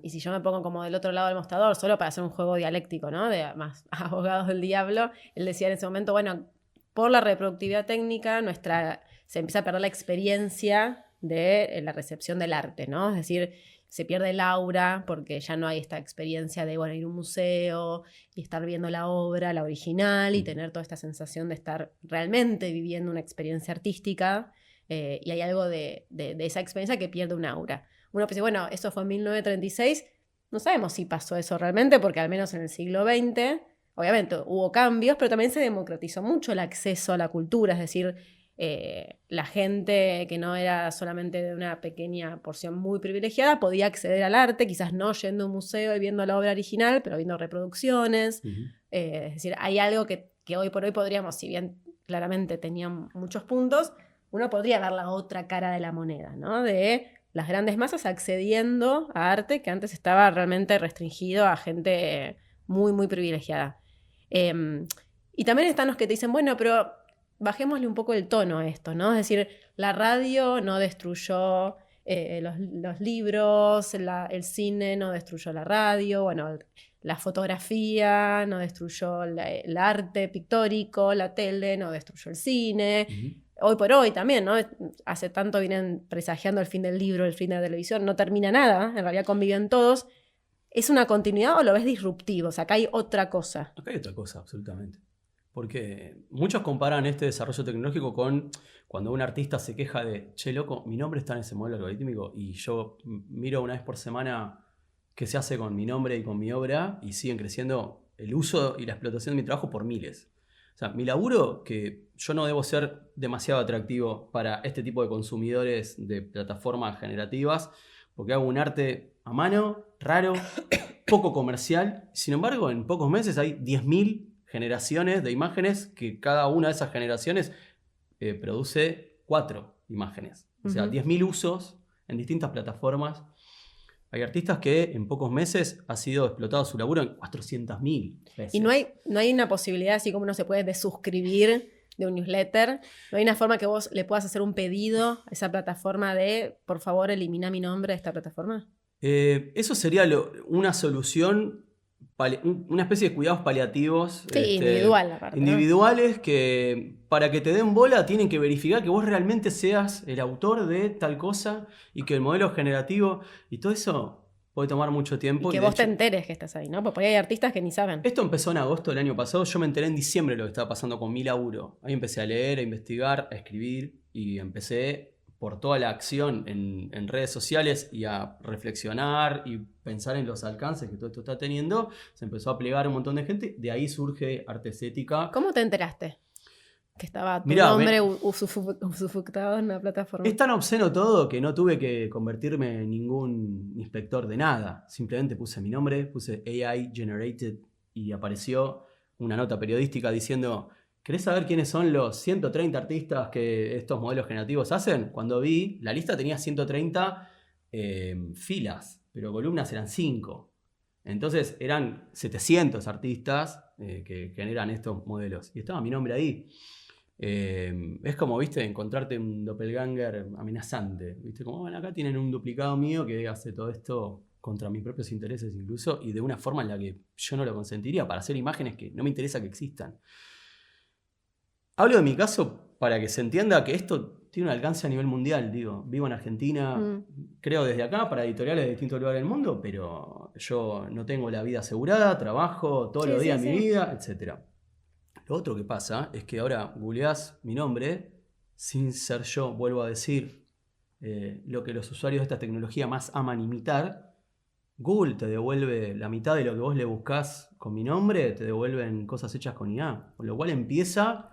Y si yo me pongo como del otro lado del mostrador, solo para hacer un juego dialéctico, ¿no? De más abogados del diablo, él decía en ese momento, bueno, por la reproductividad técnica se empieza a perder la experiencia de la recepción del arte, ¿no? Es decir, se pierde el aura porque ya no hay esta experiencia de, bueno, ir a un museo y estar viendo la obra, la original, y tener toda esta sensación de estar realmente viviendo una experiencia artística, y hay algo de esa experiencia que pierde un aura. Uno piensa, bueno, eso fue en 1936, no sabemos si pasó eso realmente, porque al menos en el siglo XX, obviamente hubo cambios, pero también se democratizó mucho el acceso a la cultura, es decir, la gente que no era solamente de una pequeña porción muy privilegiada podía acceder al arte, quizás no yendo a un museo y viendo la obra original, pero viendo reproducciones. Es decir, hay algo que hoy por hoy podríamos, si bien claramente tenían muchos puntos, uno podría ver la otra cara de la moneda, ¿no? De las grandes masas accediendo a arte que antes estaba realmente restringido a gente muy, muy privilegiada. Y también están los que te dicen, bueno, pero bajémosle un poco el tono a esto, ¿no? Es decir, la radio no destruyó los libros, el cine no destruyó la radio, bueno, la fotografía no destruyó el arte pictórico, la tele no destruyó el cine. Hoy por hoy también, ¿no? Hace tanto vienen presagiando el fin del libro, el fin de la televisión, no termina nada, en realidad conviven todos. ¿Es una continuidad o lo ves disruptivo? O sea, acá hay otra cosa. Acá hay otra cosa, absolutamente. Porque muchos comparan este desarrollo tecnológico con cuando un artista se queja de, che, loco, mi nombre está en ese modelo algorítmico y yo miro una vez por semana qué se hace con mi nombre y con mi obra y siguen creciendo el uso y la explotación de mi trabajo por miles. O sea, mi laburo, que yo no debo ser demasiado atractivo para este tipo de consumidores de plataformas generativas, porque hago un arte a mano, raro, poco comercial. Sin embargo, en pocos meses hay 10.000 generaciones de imágenes que cada una de esas generaciones produce 4 imágenes. O sea, 10.000 usos en distintas plataformas. Hay artistas que en pocos meses ha sido explotado su laburo en 400.000 veces. Y no hay una posibilidad, así como uno se puede desuscribir de un newsletter, no hay una forma que vos le puedas hacer un pedido a esa plataforma de, por favor, elimina mi nombre de esta plataforma. Eso sería una solución, una especie de cuidados paliativos. Sí, individual aparte, individuales, ¿no? Que para que te den bola tienen que verificar que vos realmente seas el autor de tal cosa y que el modelo generativo y todo eso puede tomar mucho tiempo. Y que vos te enteres que estás ahí, ¿no? Porque hay artistas que ni saben. Esto empezó en agosto del año pasado. Yo me enteré en diciembre de lo que estaba pasando con mi laburo. Ahí empecé a leer, a investigar, a escribir y empecé por toda la acción en redes sociales y a reflexionar y pensar en los alcances que todo esto está teniendo. Se empezó a plegar un montón de gente. De ahí surge Arte Estética. ¿Cómo te enteraste? Que estaba tu nombre usufructado en la plataforma. Es tan obsceno todo que no tuve que convertirme en ningún inspector de nada. Simplemente puse mi nombre, puse AI Generated y apareció una nota periodística diciendo: ¿querés saber quiénes son los 130 artistas que estos modelos generativos hacen? Cuando vi, la lista tenía 130 filas, pero columnas eran 5. Entonces eran 700 artistas que generan estos modelos. Y estaba mi nombre ahí. Es como, viste, encontrarte un doppelganger amenazante. Viste, como, bueno, acá tienen un duplicado mío que hace todo esto contra mis propios intereses incluso y de una forma en la que yo no lo consentiría para hacer imágenes que no me interesa que existan. Hablo de mi caso para que se entienda que esto tiene un alcance a nivel mundial. Digo, vivo en Argentina, creo desde acá para editoriales de distintos lugares del mundo, pero yo no tengo la vida asegurada, trabajo todos los días de mi vida, etc. Lo otro que pasa es que ahora googleás mi nombre, sin ser yo, vuelvo a decir, lo que los usuarios de esta tecnología más aman imitar. Google te devuelve la mitad de lo que vos le buscás con mi nombre, te devuelven cosas hechas con IA. Con lo cual empieza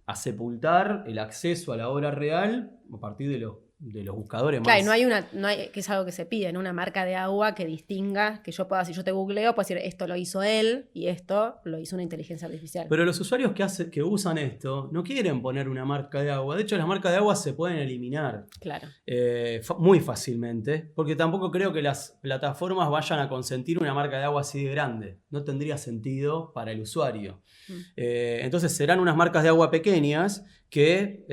a sepultar el acceso a la obra real a partir de los buscadores más. Claro, no hay, que es algo que se pide, ¿no? Una marca de agua que distinga, que yo pueda, si yo te googleo, puedo decir esto lo hizo él y esto lo hizo una inteligencia artificial. Pero los usuarios que usan esto no quieren poner una marca de agua. De hecho, las marcas de agua se pueden eliminar. Claro. Muy fácilmente, porque tampoco creo que las plataformas vayan a consentir una marca de agua así de grande. No tendría sentido para el usuario. Entonces serán unas marcas de agua pequeñas que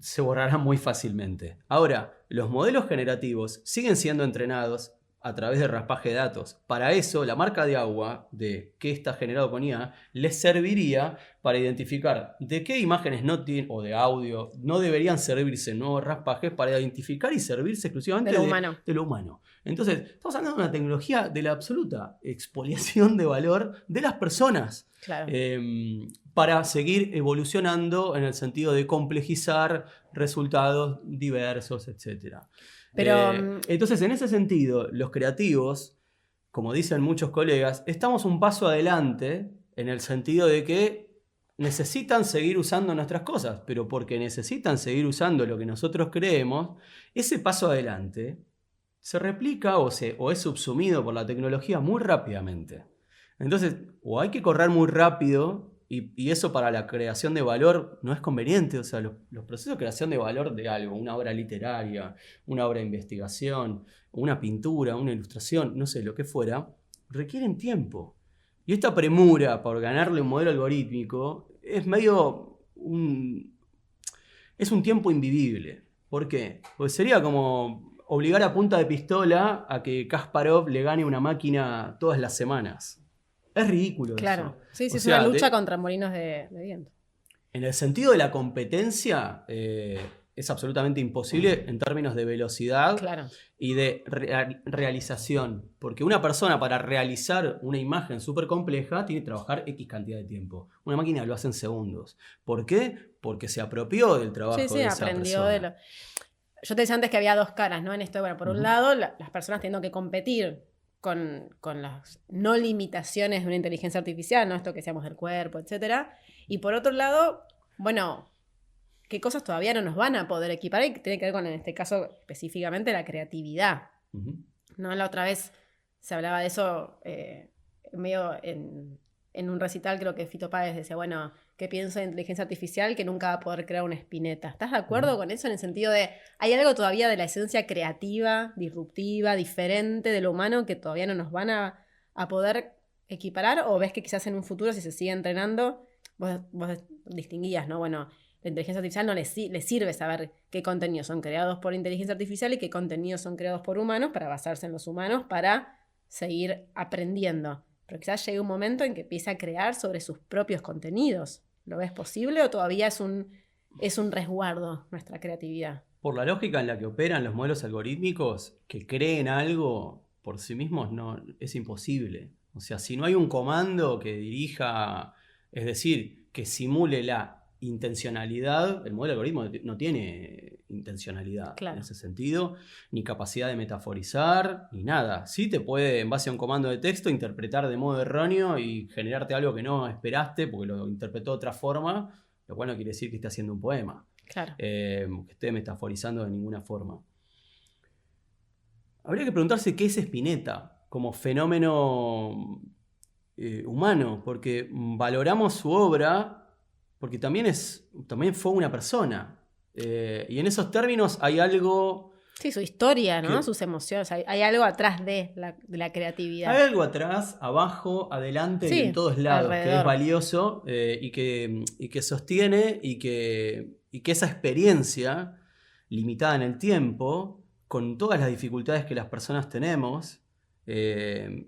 se borrarán muy fácilmente. Ahora, los modelos generativos siguen siendo entrenados a través de raspaje de datos. Para eso, la marca de agua de qué está generado con IA les serviría para identificar de qué imágenes no tienen, o de audio, no deberían servirse nuevos raspajes para identificar y servirse exclusivamente de lo humano. Entonces, estamos hablando de una tecnología de la absoluta expoliación de valor de las personas. Claro. Para seguir evolucionando en el sentido de complejizar resultados diversos, etc. Pero, entonces, en ese sentido, los creativos, como dicen muchos colegas, estamos un paso adelante en el sentido de que necesitan seguir usando nuestras cosas, pero porque necesitan seguir usando lo que nosotros creemos, ese paso adelante se replica o es subsumido por la tecnología muy rápidamente. Entonces, o hay que correr muy rápido y eso para la creación de valor no es conveniente. O sea, los procesos de creación de valor de algo, una obra literaria, una obra de investigación, una pintura, una ilustración, no sé, lo que fuera, requieren tiempo. Y esta premura por ganarle un modelo algorítmico es medio es un tiempo invivible. ¿Por qué? Pues sería como obligar a punta de pistola a que Kasparov le gane una máquina todas las semanas. Es ridículo Claro. eso. Sí, O es sea, una lucha contra molinos de viento. en el sentido de la competencia, es absolutamente imposible en términos de velocidad Claro. y de realización. Porque una persona para realizar una imagen súper compleja tiene que trabajar X cantidad de tiempo. Una máquina lo hace en segundos. ¿Por qué? Porque se apropió del trabajo Sí, de esa aprendió persona. de lo... Yo te decía antes que había dos caras, ¿no? En esto, bueno, por un lado, las personas teniendo que competir con las no limitaciones de una inteligencia artificial, ¿no? Esto que decíamos del cuerpo, etcétera. Y por otro lado, bueno, qué cosas todavía no nos van a poder equipar y tiene que ver con, en este caso, específicamente la creatividad. ¿No? La otra vez se hablaba de eso medio en un recital, creo que Fito Páez decía, bueno, ¿qué pienso de inteligencia artificial que nunca va a poder crear una Spinetta? ¿Estás de acuerdo con eso en el sentido de, hay algo todavía de la esencia creativa, disruptiva, diferente de lo humano que todavía no nos van a poder equiparar? ¿O ves que quizás en un futuro, si se sigue entrenando, vos distinguías, ¿no? Bueno, la inteligencia artificial no le sirve saber qué contenidos son creados por inteligencia artificial y qué contenidos son creados por humanos para basarse en los humanos para seguir aprendiendo. Pero quizás llegue un momento en que empiece a crear sobre sus propios contenidos. ¿Lo ves posible o todavía es un resguardo nuestra creatividad? Por la lógica en la que operan los modelos algorítmicos, que creen algo por sí mismos no, es imposible. O sea, si no hay un comando que dirija, es decir, que simule la intencionalidad, el modelo algoritmo no tiene intencionalidad en ese sentido, ni capacidad de metaforizar, ni nada. Sí te puede, en base a un comando de texto, interpretar de modo erróneo y generarte algo que no esperaste porque lo interpretó de otra forma, lo cual no quiere decir que esté haciendo un poema. Claro. Que esté metaforizando de ninguna forma. Habría que preguntarse qué es Spinetta como fenómeno humano, porque valoramos su obra porque también fue una persona. Y en esos términos hay algo... Sí, su historia, ¿no? Sus emociones. Hay algo atrás de la creatividad. Hay algo atrás, abajo, adelante y en todos lados alrededor, que es valioso y que sostiene y que esa experiencia limitada en el tiempo, con todas las dificultades que las personas tenemos, se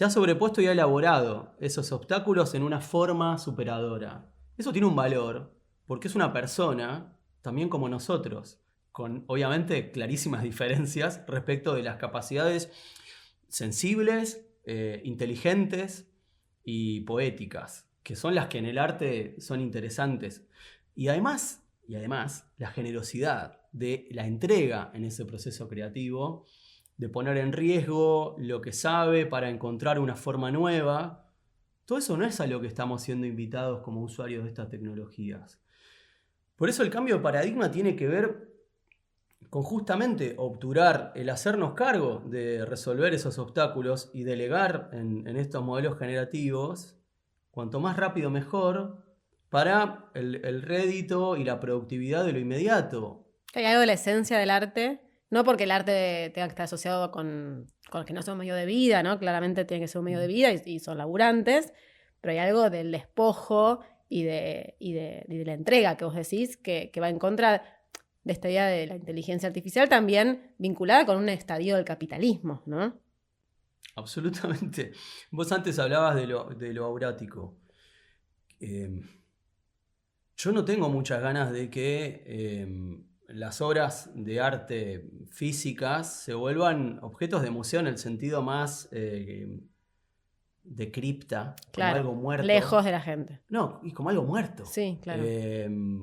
ha sobrepuesto y ha elaborado esos obstáculos en una forma superadora. Eso tiene un valor, porque es una persona, también como nosotros, con obviamente clarísimas diferencias respecto de las capacidades sensibles, inteligentes y poéticas, que son las que en el arte son interesantes. Y además, la generosidad de la entrega en ese proceso creativo, de poner en riesgo lo que sabe para encontrar una forma nueva. Todo eso no es a lo que estamos siendo invitados como usuarios de estas tecnologías. Por eso el cambio de paradigma tiene que ver con justamente obturar el hacernos cargo de resolver esos obstáculos y delegar en estos modelos generativos, cuanto más rápido mejor, para el rédito y la productividad de lo inmediato. Hay algo de la esencia del arte, no porque el arte tenga que estar asociado con que no sea un medio de vida, ¿no? Claramente tiene que ser un medio de vida y son laburantes, pero hay algo del despojo y de la entrega que vos decís que va en contra de esta idea de la inteligencia artificial, también vinculada con un estadio del capitalismo, ¿no? Absolutamente. Vos antes hablabas de lo aurático. Yo no tengo muchas ganas de que las obras de arte físicas se vuelvan objetos de museo en el sentido más de cripta, claro, como algo muerto. Lejos de la gente. No, y como algo muerto. Sí, claro.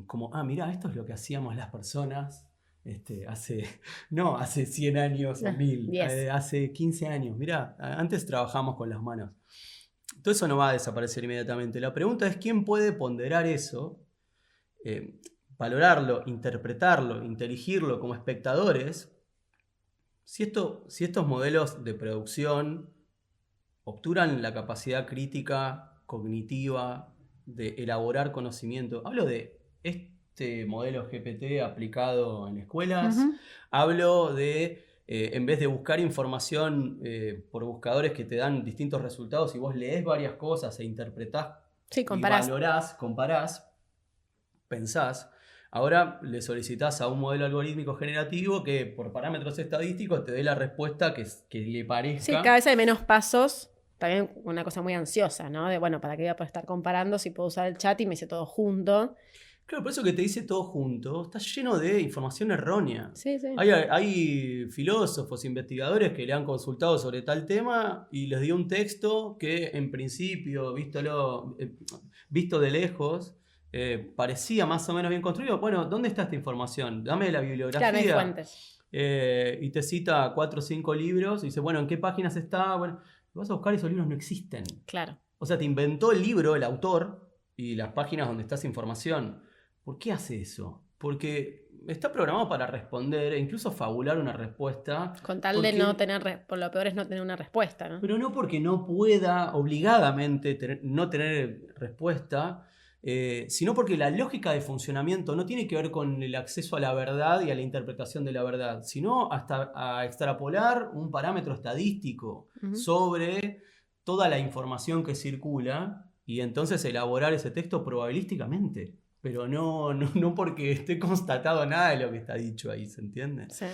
Como, mirá, esto es lo que hacíamos las personas hace 100 años o 1000, hace 15 años. Mirá, antes trabajamos con las manos. Todo eso no va a desaparecer inmediatamente. La pregunta es quién puede ponderar eso, valorarlo, interpretarlo, inteligirlo como espectadores, si estos modelos de producción obturan la capacidad crítica, cognitiva, de elaborar conocimiento. Hablo de este modelo GPT aplicado en escuelas, hablo de, en vez de buscar información por buscadores que te dan distintos resultados y vos lees varias cosas e interpretás y valorás, comparás, pensás. Ahora le solicitás a un modelo algorítmico generativo que por parámetros estadísticos te dé la respuesta que le parezca. Sí, cada vez hay menos pasos. También una cosa muy ansiosa, ¿no? De, bueno, ¿para qué voy a poder estar comparando si puedo usar el chat y me dice todo junto? Claro, por eso que te dice todo junto, está lleno de información errónea. Sí, sí. Hay filósofos, investigadores que le han consultado sobre tal tema y les dio un texto que en principio, visto de lejos, parecía más o menos bien construido. Bueno, ¿dónde está esta información? Dame la bibliografía. Claro, hay fuentes. Y te cita 4 o 5 libros y dice, bueno, ¿en qué páginas está? Bueno, vas a buscar y esos libros no existen. Claro. O sea, te inventó el libro, el autor, y las páginas donde está esa información. ¿Por qué hace eso? Porque está programado para responder e incluso fabular una respuesta. Con tal de no tener, por lo peor es no tener una respuesta, ¿no? Pero no porque no pueda obligadamente no tener respuesta, sino porque la lógica de funcionamiento no tiene que ver con el acceso a la verdad y a la interpretación de la verdad, sino hasta a extrapolar un parámetro estadístico sobre toda la información que circula y entonces elaborar ese texto probabilísticamente. Pero no porque esté constatado nada de lo que está dicho ahí, ¿se entiende? Sí.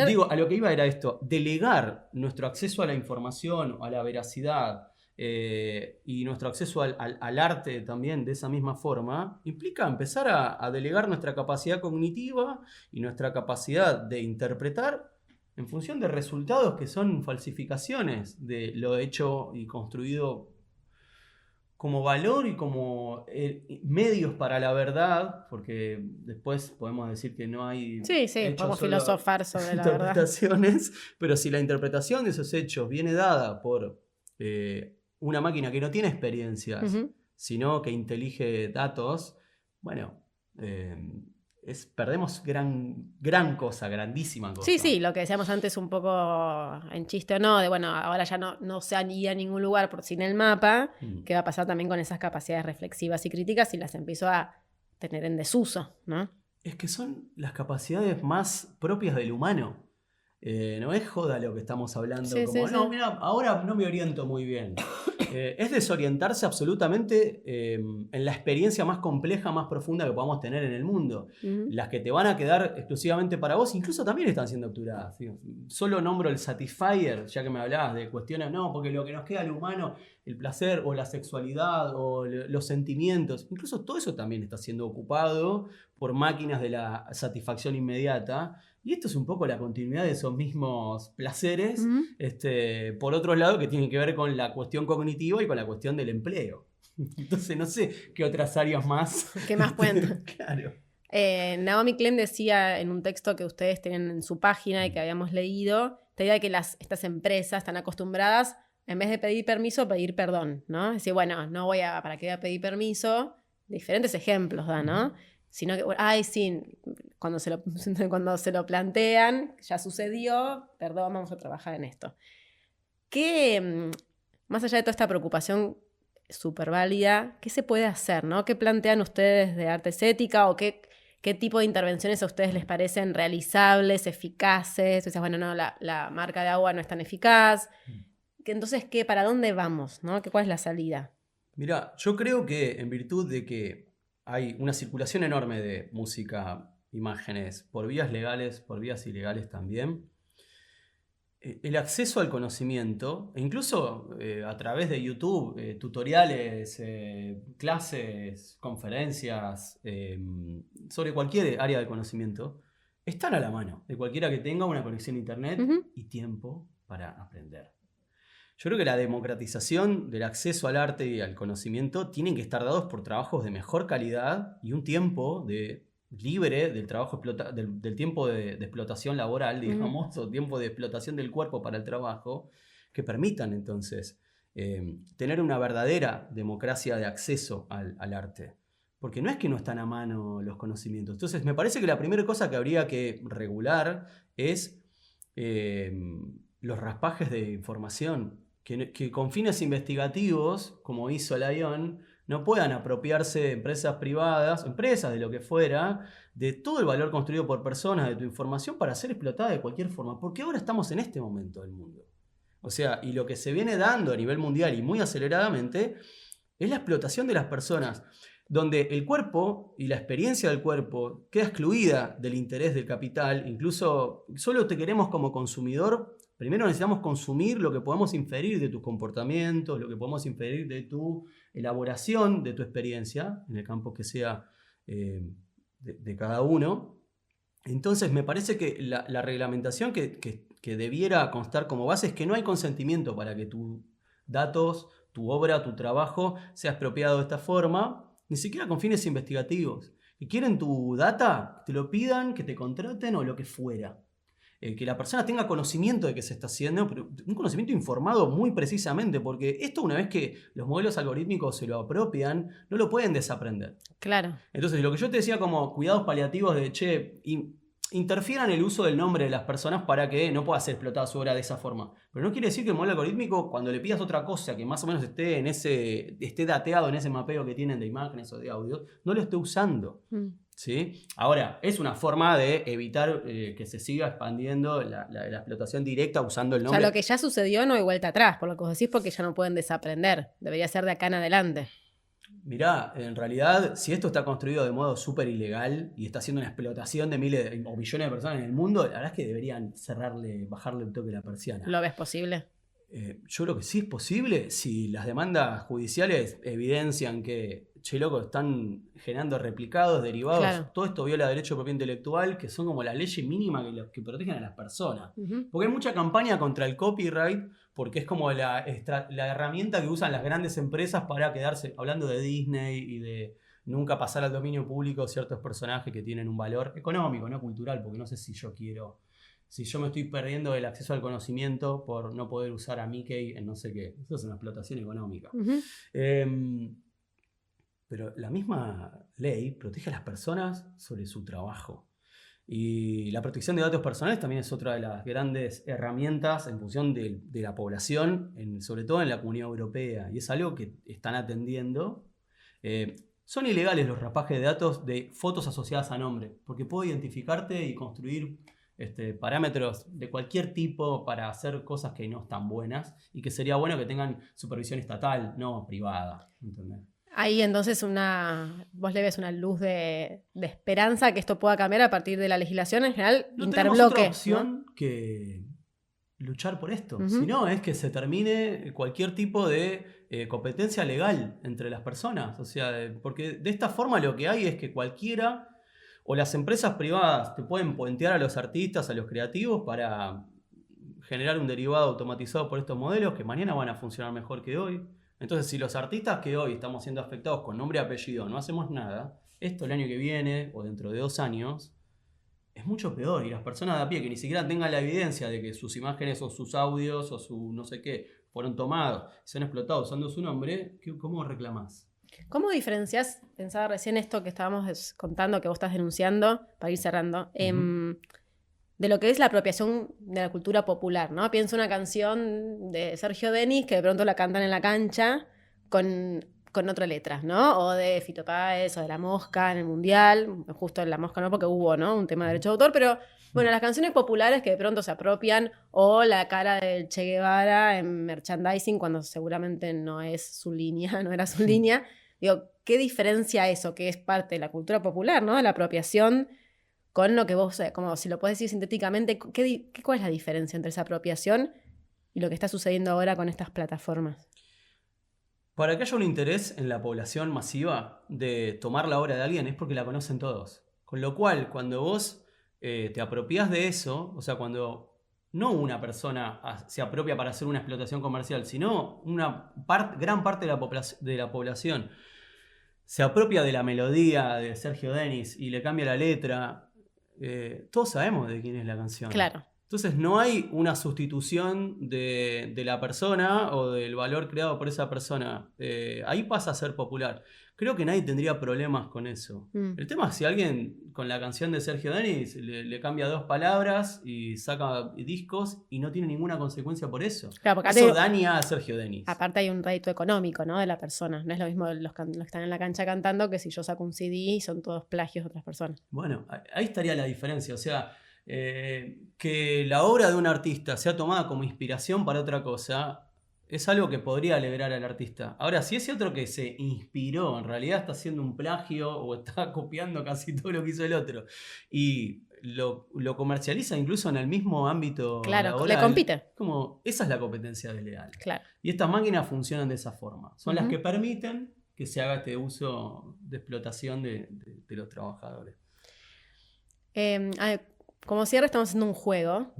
Digo, a lo que iba era esto, delegar nuestro acceso a la información, a la veracidad y nuestro acceso al arte también de esa misma forma, implica empezar a delegar nuestra capacidad cognitiva y nuestra capacidad de interpretar en función de resultados que son falsificaciones de lo hecho y construido como valor y como medios para la verdad, porque después podemos decir que no hay podemos filosofar sobre la interpretaciones, pero si la interpretación de esos hechos viene dada por una máquina que no tiene experiencias, sino que intelige datos, bueno, perdemos gran cosa, grandísima cosa. Sí, lo que decíamos antes un poco en chiste o no, de bueno, ahora ya no se han ido a ningún lugar sin el mapa, ¿qué va a pasar también con esas capacidades reflexivas y críticas si las empiezo a tener en desuso, ¿no? Es que son las capacidades más propias del humano. No es joda lo que estamos hablando, mira, ahora no me oriento muy bien. Es desorientarse absolutamente en la experiencia más compleja, más profunda que podamos tener en el mundo. Las que te van a quedar exclusivamente para vos, incluso también están siendo obturadas. Solo nombro el Satisfyer, ya que me hablabas de cuestiones, no, porque lo que nos queda al humano, el placer o la sexualidad o los sentimientos, incluso todo eso también está siendo ocupado por máquinas de la satisfacción inmediata. Y esto es un poco la continuidad de esos mismos placeres, por otro lado, que tienen que ver con la cuestión cognitiva y con la cuestión del empleo. Entonces no sé qué otras áreas más. ¿Qué más pueden? Claro. Naomi Klein decía en un texto que ustedes tienen en su página y que habíamos leído, esta idea de que estas empresas están acostumbradas, en vez de pedir permiso, pedir perdón, ¿no? Es decir, bueno, ¿para qué voy a pedir permiso? Diferentes ejemplos da, ¿no? Sino que, cuando se lo plantean, ya sucedió, perdón, vamos a trabajar en esto. ¿Qué, más allá de toda esta preocupación súper válida, qué se puede hacer, ¿no? ¿Qué plantean ustedes de Artes Ética o qué tipo de intervenciones a ustedes les parecen realizables, eficaces? O sea, bueno, no, la marca de agua no es tan eficaz. Entonces, ¿para dónde vamos, ¿no? ¿Cuál es la salida? Mirá, yo creo que en virtud de que hay una circulación enorme de música, imágenes, por vías legales, por vías ilegales también. El acceso al conocimiento, e incluso a través de YouTube, tutoriales, clases, conferencias, sobre cualquier área de conocimiento, están a la mano de cualquiera que tenga una conexión a internet y tiempo para aprender. Yo creo que la democratización del acceso al arte y al conocimiento tienen que estar dados por trabajos de mejor calidad y un tiempo libre del trabajo del tiempo de explotación laboral, digamos, o tiempo de explotación del cuerpo para el trabajo, que permitan entonces tener una verdadera democracia de acceso al arte. Porque no es que no están a mano los conocimientos. Entonces me parece que la primera cosa que habría que regular es los raspajes de información. Que con fines investigativos, como hizo la ION, no puedan apropiarse empresas privadas, empresas de lo que fuera, de todo el valor construido por personas de tu información para ser explotada de cualquier forma. Porque ahora estamos en este momento del mundo. O sea, y lo que se viene dando a nivel mundial y muy aceleradamente es la explotación de las personas. donde el cuerpo y la experiencia del cuerpo queda excluida del interés del capital. Incluso solo te queremos como consumidor. Primero necesitamos consumir lo que podemos inferir de tus comportamientos, lo que podemos inferir de tu elaboración, de tu experiencia, en el campo que sea de cada uno. Entonces me parece que la reglamentación que debiera constar como base es que no hay consentimiento para que tus datos, tu obra, tu trabajo sea expropiado de esta forma, ni siquiera con fines investigativos. Que quieren tu data, te lo pidan, que te contraten o lo que fuera. Que la persona tenga conocimiento de qué se está haciendo, pero un conocimiento informado muy precisamente, porque esto una vez que los modelos algorítmicos se lo apropian, no lo pueden desaprender. Claro. Entonces, lo que yo te decía como cuidados paliativos de, interfieran el uso del nombre de las personas para que no pueda ser explotada su obra de esa forma. Pero no quiere decir que el modelo algorítmico, cuando le pidas otra cosa que más o menos esté dateado en ese mapeo que tienen de imágenes o de audios, no lo esté usando. ¿Sí? Ahora, es una forma de evitar que se siga expandiendo la explotación directa usando el nombre. O sea, lo que ya sucedió no hay vuelta atrás, por lo que vos decís, porque ya no pueden desaprender. Debería ser de acá en adelante. Mirá, en realidad, si esto está construido de modo súper ilegal y está haciendo una explotación de miles o millones de personas en el mundo, la verdad es que deberían bajarle un toque a la persiana. ¿Lo ves posible? Yo creo que sí es posible si las demandas judiciales evidencian que, loco, están generando replicados, derivados. Claro. Todo esto viola derecho de propiedad intelectual, que son como las leyes mínimas que protegen a las personas. Porque hay mucha campaña contra el copyright, porque es como la herramienta que usan las grandes empresas para quedarse, hablando de Disney y de nunca pasar al dominio público ciertos personajes que tienen un valor económico, no cultural, porque no sé si yo me estoy perdiendo el acceso al conocimiento por no poder usar a Mickey en no sé qué. Eso es una explotación económica. Pero la misma ley protege a las personas sobre su trabajo. Y la protección de datos personales también es otra de las grandes herramientas en función de la población, sobre todo en la Comunidad Europea. Y es algo que están atendiendo. Son ilegales los rapajes de datos de fotos asociadas a nombre, porque puedo identificarte y construir parámetros de cualquier tipo para hacer cosas que no están buenas y que sería bueno que tengan supervisión estatal, no privada. ¿Entendés? Ahí entonces vos le ves una luz de esperanza que esto pueda cambiar a partir de la legislación en general, no interbloque. No tenemos otra opción, ¿no?, que luchar por esto. Si no, es que se termine cualquier tipo de competencia legal entre las personas. O sea, porque de esta forma lo que hay es que cualquiera o las empresas privadas te pueden puentear a los artistas, a los creativos para generar un derivado automatizado por estos modelos que mañana van a funcionar mejor que hoy. Entonces, si los artistas que hoy estamos siendo afectados con nombre y apellido no hacemos nada, esto el año que viene o dentro de 2 años es mucho peor. Y las personas de a pie que ni siquiera tengan la evidencia de que sus imágenes o sus audios o su no sé qué fueron tomados, se han explotado usando su nombre, ¿cómo reclamás? ¿Cómo diferenciás, pensaba recién esto que estábamos contando, que vos estás denunciando, para ir cerrando, de lo que es la apropiación de la cultura popular, ¿no? Pienso una canción de Sergio Denis que de pronto la cantan en la cancha con otra letra, ¿no? O de Fito Páez, o de La Mosca en el Mundial, justo en La Mosca no, porque hubo, ¿no?, un tema de derecho de autor, pero bueno, las canciones populares que de pronto se apropian, o la cara del Che Guevara en merchandising cuando seguramente no es su línea, no era su línea. Digo, ¿qué diferencia eso, que es parte de la cultura popular, ¿no?, de la apropiación, con lo que vos, como si lo podés decir sintéticamente, ¿cuál es la diferencia entre esa apropiación y lo que está sucediendo ahora con estas plataformas? Para que haya un interés en la población masiva de tomar la obra de alguien es porque la conocen todos. Con lo cual, cuando vos te apropiás de eso, o sea, cuando no una persona se apropia para hacer una explotación comercial, sino una gran parte de la población se apropia de la melodía de Sergio Denis y le cambia la letra, todos sabemos de quién es la canción. Claro. Entonces no hay una sustitución de la persona o del valor creado por esa persona. Ahí pasa a ser popular. Creo que nadie tendría problemas con eso. El tema es si alguien con la canción de Sergio Denis le cambia 2 palabras y saca discos y no tiene ninguna consecuencia por eso. Claro, eso daña a Sergio Denis. Aparte hay un rédito económico, ¿no?, de la persona. No es lo mismo los que están en la cancha cantando que si yo saco un CD y son todos plagios de otras personas. Bueno, ahí estaría la diferencia. O sea, que la obra de un artista sea tomada como inspiración para otra cosa es algo que podría alegrar al artista. Ahora, si ese otro que se inspiró, en realidad está haciendo un plagio o está copiando casi todo lo que hizo el otro, y lo comercializa incluso en el mismo ámbito Claro, laboral, le compite. como esa es la competencia desleal. Claro. Y estas máquinas funcionan de esa forma. Son las Ujú. que permiten que se haga este uso de explotación de los trabajadores. Como cierre estamos haciendo un juego,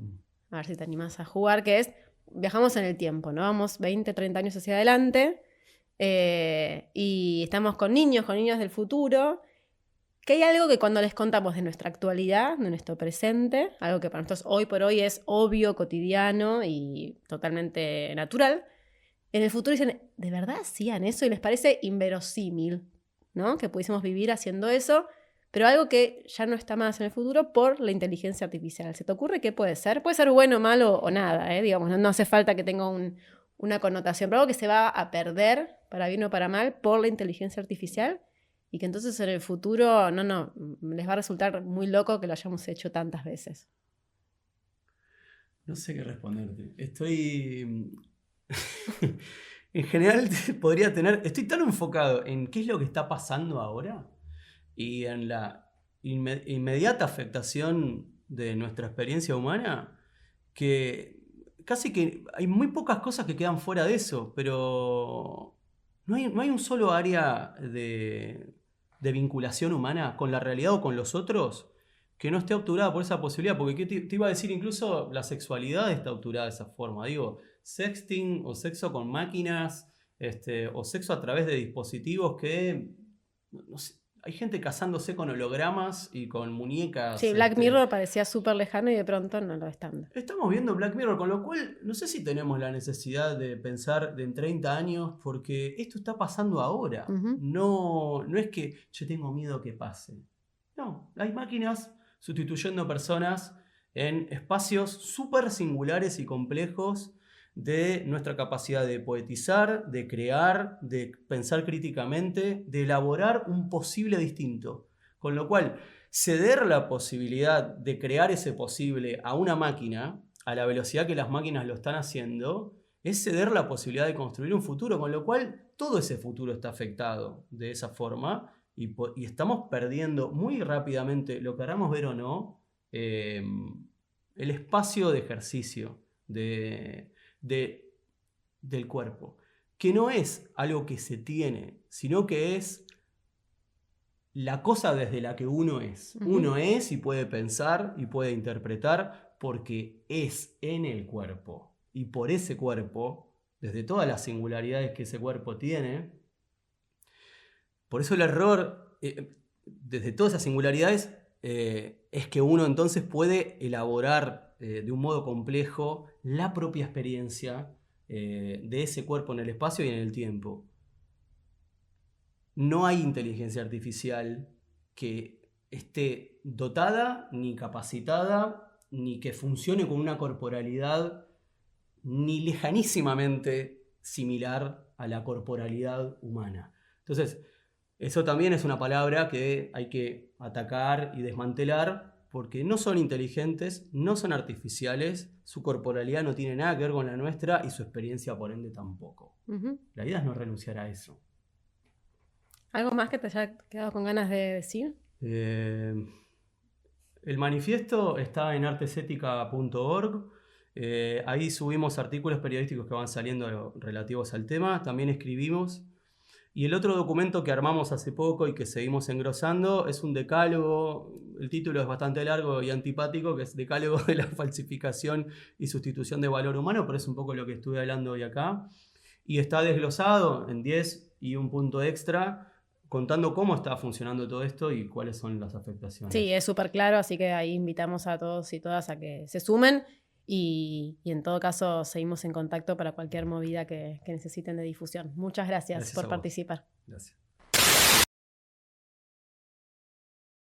a ver si te animás a jugar, que es, viajamos en el tiempo, ¿no? Vamos 20, 30 años hacia adelante y estamos con niños del futuro, que hay algo que cuando les contamos de nuestra actualidad, de nuestro presente, algo que para nosotros hoy por hoy es obvio, cotidiano y totalmente natural, en el futuro dicen, ¿de verdad hacían eso? Y les parece inverosímil, ¿no? Que pudiésemos vivir haciendo eso, pero algo que ya no está más en el futuro por la inteligencia artificial. ¿Se te ocurre qué puede ser? Puede ser bueno, malo o nada, digamos, no hace falta que tenga una connotación, pero algo que se va a perder, para bien o para mal, por la inteligencia artificial y que entonces en el futuro, les va a resultar muy loco que lo hayamos hecho tantas veces. No sé qué responderte. Estoy... En general estoy tan enfocado en qué es lo que está pasando ahora y en la inmediata afectación de nuestra experiencia humana, que casi que hay muy pocas cosas que quedan fuera de eso, pero no hay un solo área de vinculación humana con la realidad o con los otros que no esté obturada por esa posibilidad, porque ¿qué te iba a decir? Incluso la sexualidad está obturada de esa forma, digo, sexting o sexo con máquinas, o sexo a través de dispositivos que, no sé, hay gente casándose con hologramas y con muñecas. Sí, Black Mirror parecía súper lejano y de pronto no lo es tanto. Estamos viendo Black Mirror, con lo cual no sé si tenemos la necesidad de pensar en 30 años, porque esto está pasando ahora. Uh-huh. No es que yo tengo miedo que pase. No, hay máquinas sustituyendo personas en espacios súper singulares y complejos de nuestra capacidad de poetizar, de crear, de pensar críticamente, de elaborar un posible distinto. Con lo cual, ceder la posibilidad de crear ese posible a una máquina, a la velocidad que las máquinas lo están haciendo, es ceder la posibilidad de construir un futuro, con lo cual todo ese futuro está afectado de esa forma y estamos perdiendo muy rápidamente, lo queramos ver o no, el espacio de ejercicio del cuerpo, que no es algo que se tiene, sino que es la cosa desde la que uno es. Uh-huh. Uno es y puede pensar y puede interpretar porque es en el cuerpo. Y por ese cuerpo, desde todas las singularidades que ese cuerpo tiene, por eso el error, desde todas esas singularidades, es que uno entonces puede elaborar de un modo complejo la propia experiencia de ese cuerpo en el espacio y en el tiempo. No hay inteligencia artificial que esté dotada, ni capacitada, ni que funcione con una corporalidad ni lejanísimamente similar a la corporalidad humana. Entonces, eso también es una palabra que hay que atacar y desmantelar porque no son inteligentes, no son artificiales, su corporalidad no tiene nada que ver con la nuestra y su experiencia por ende tampoco. Uh-huh. La idea es no renunciar a eso. ¿Algo más que te haya quedado con ganas de decir? El manifiesto está en artesetica.org. Ahí subimos artículos periodísticos que van saliendo relativos al tema. También escribimos. Y el otro documento que armamos hace poco y que seguimos engrosando es un decálogo. El título es bastante largo y antipático, que es Decálogo de la falsificación y sustitución de valor humano, pero es un poco lo que estuve hablando hoy acá. Y está desglosado en 10 y un punto extra, contando cómo está funcionando todo esto y cuáles son las afectaciones. Sí, es súper claro, así que ahí invitamos a todos y todas a que se sumen y en todo caso seguimos en contacto para cualquier movida que necesiten de difusión. Muchas gracias por participar. Gracias.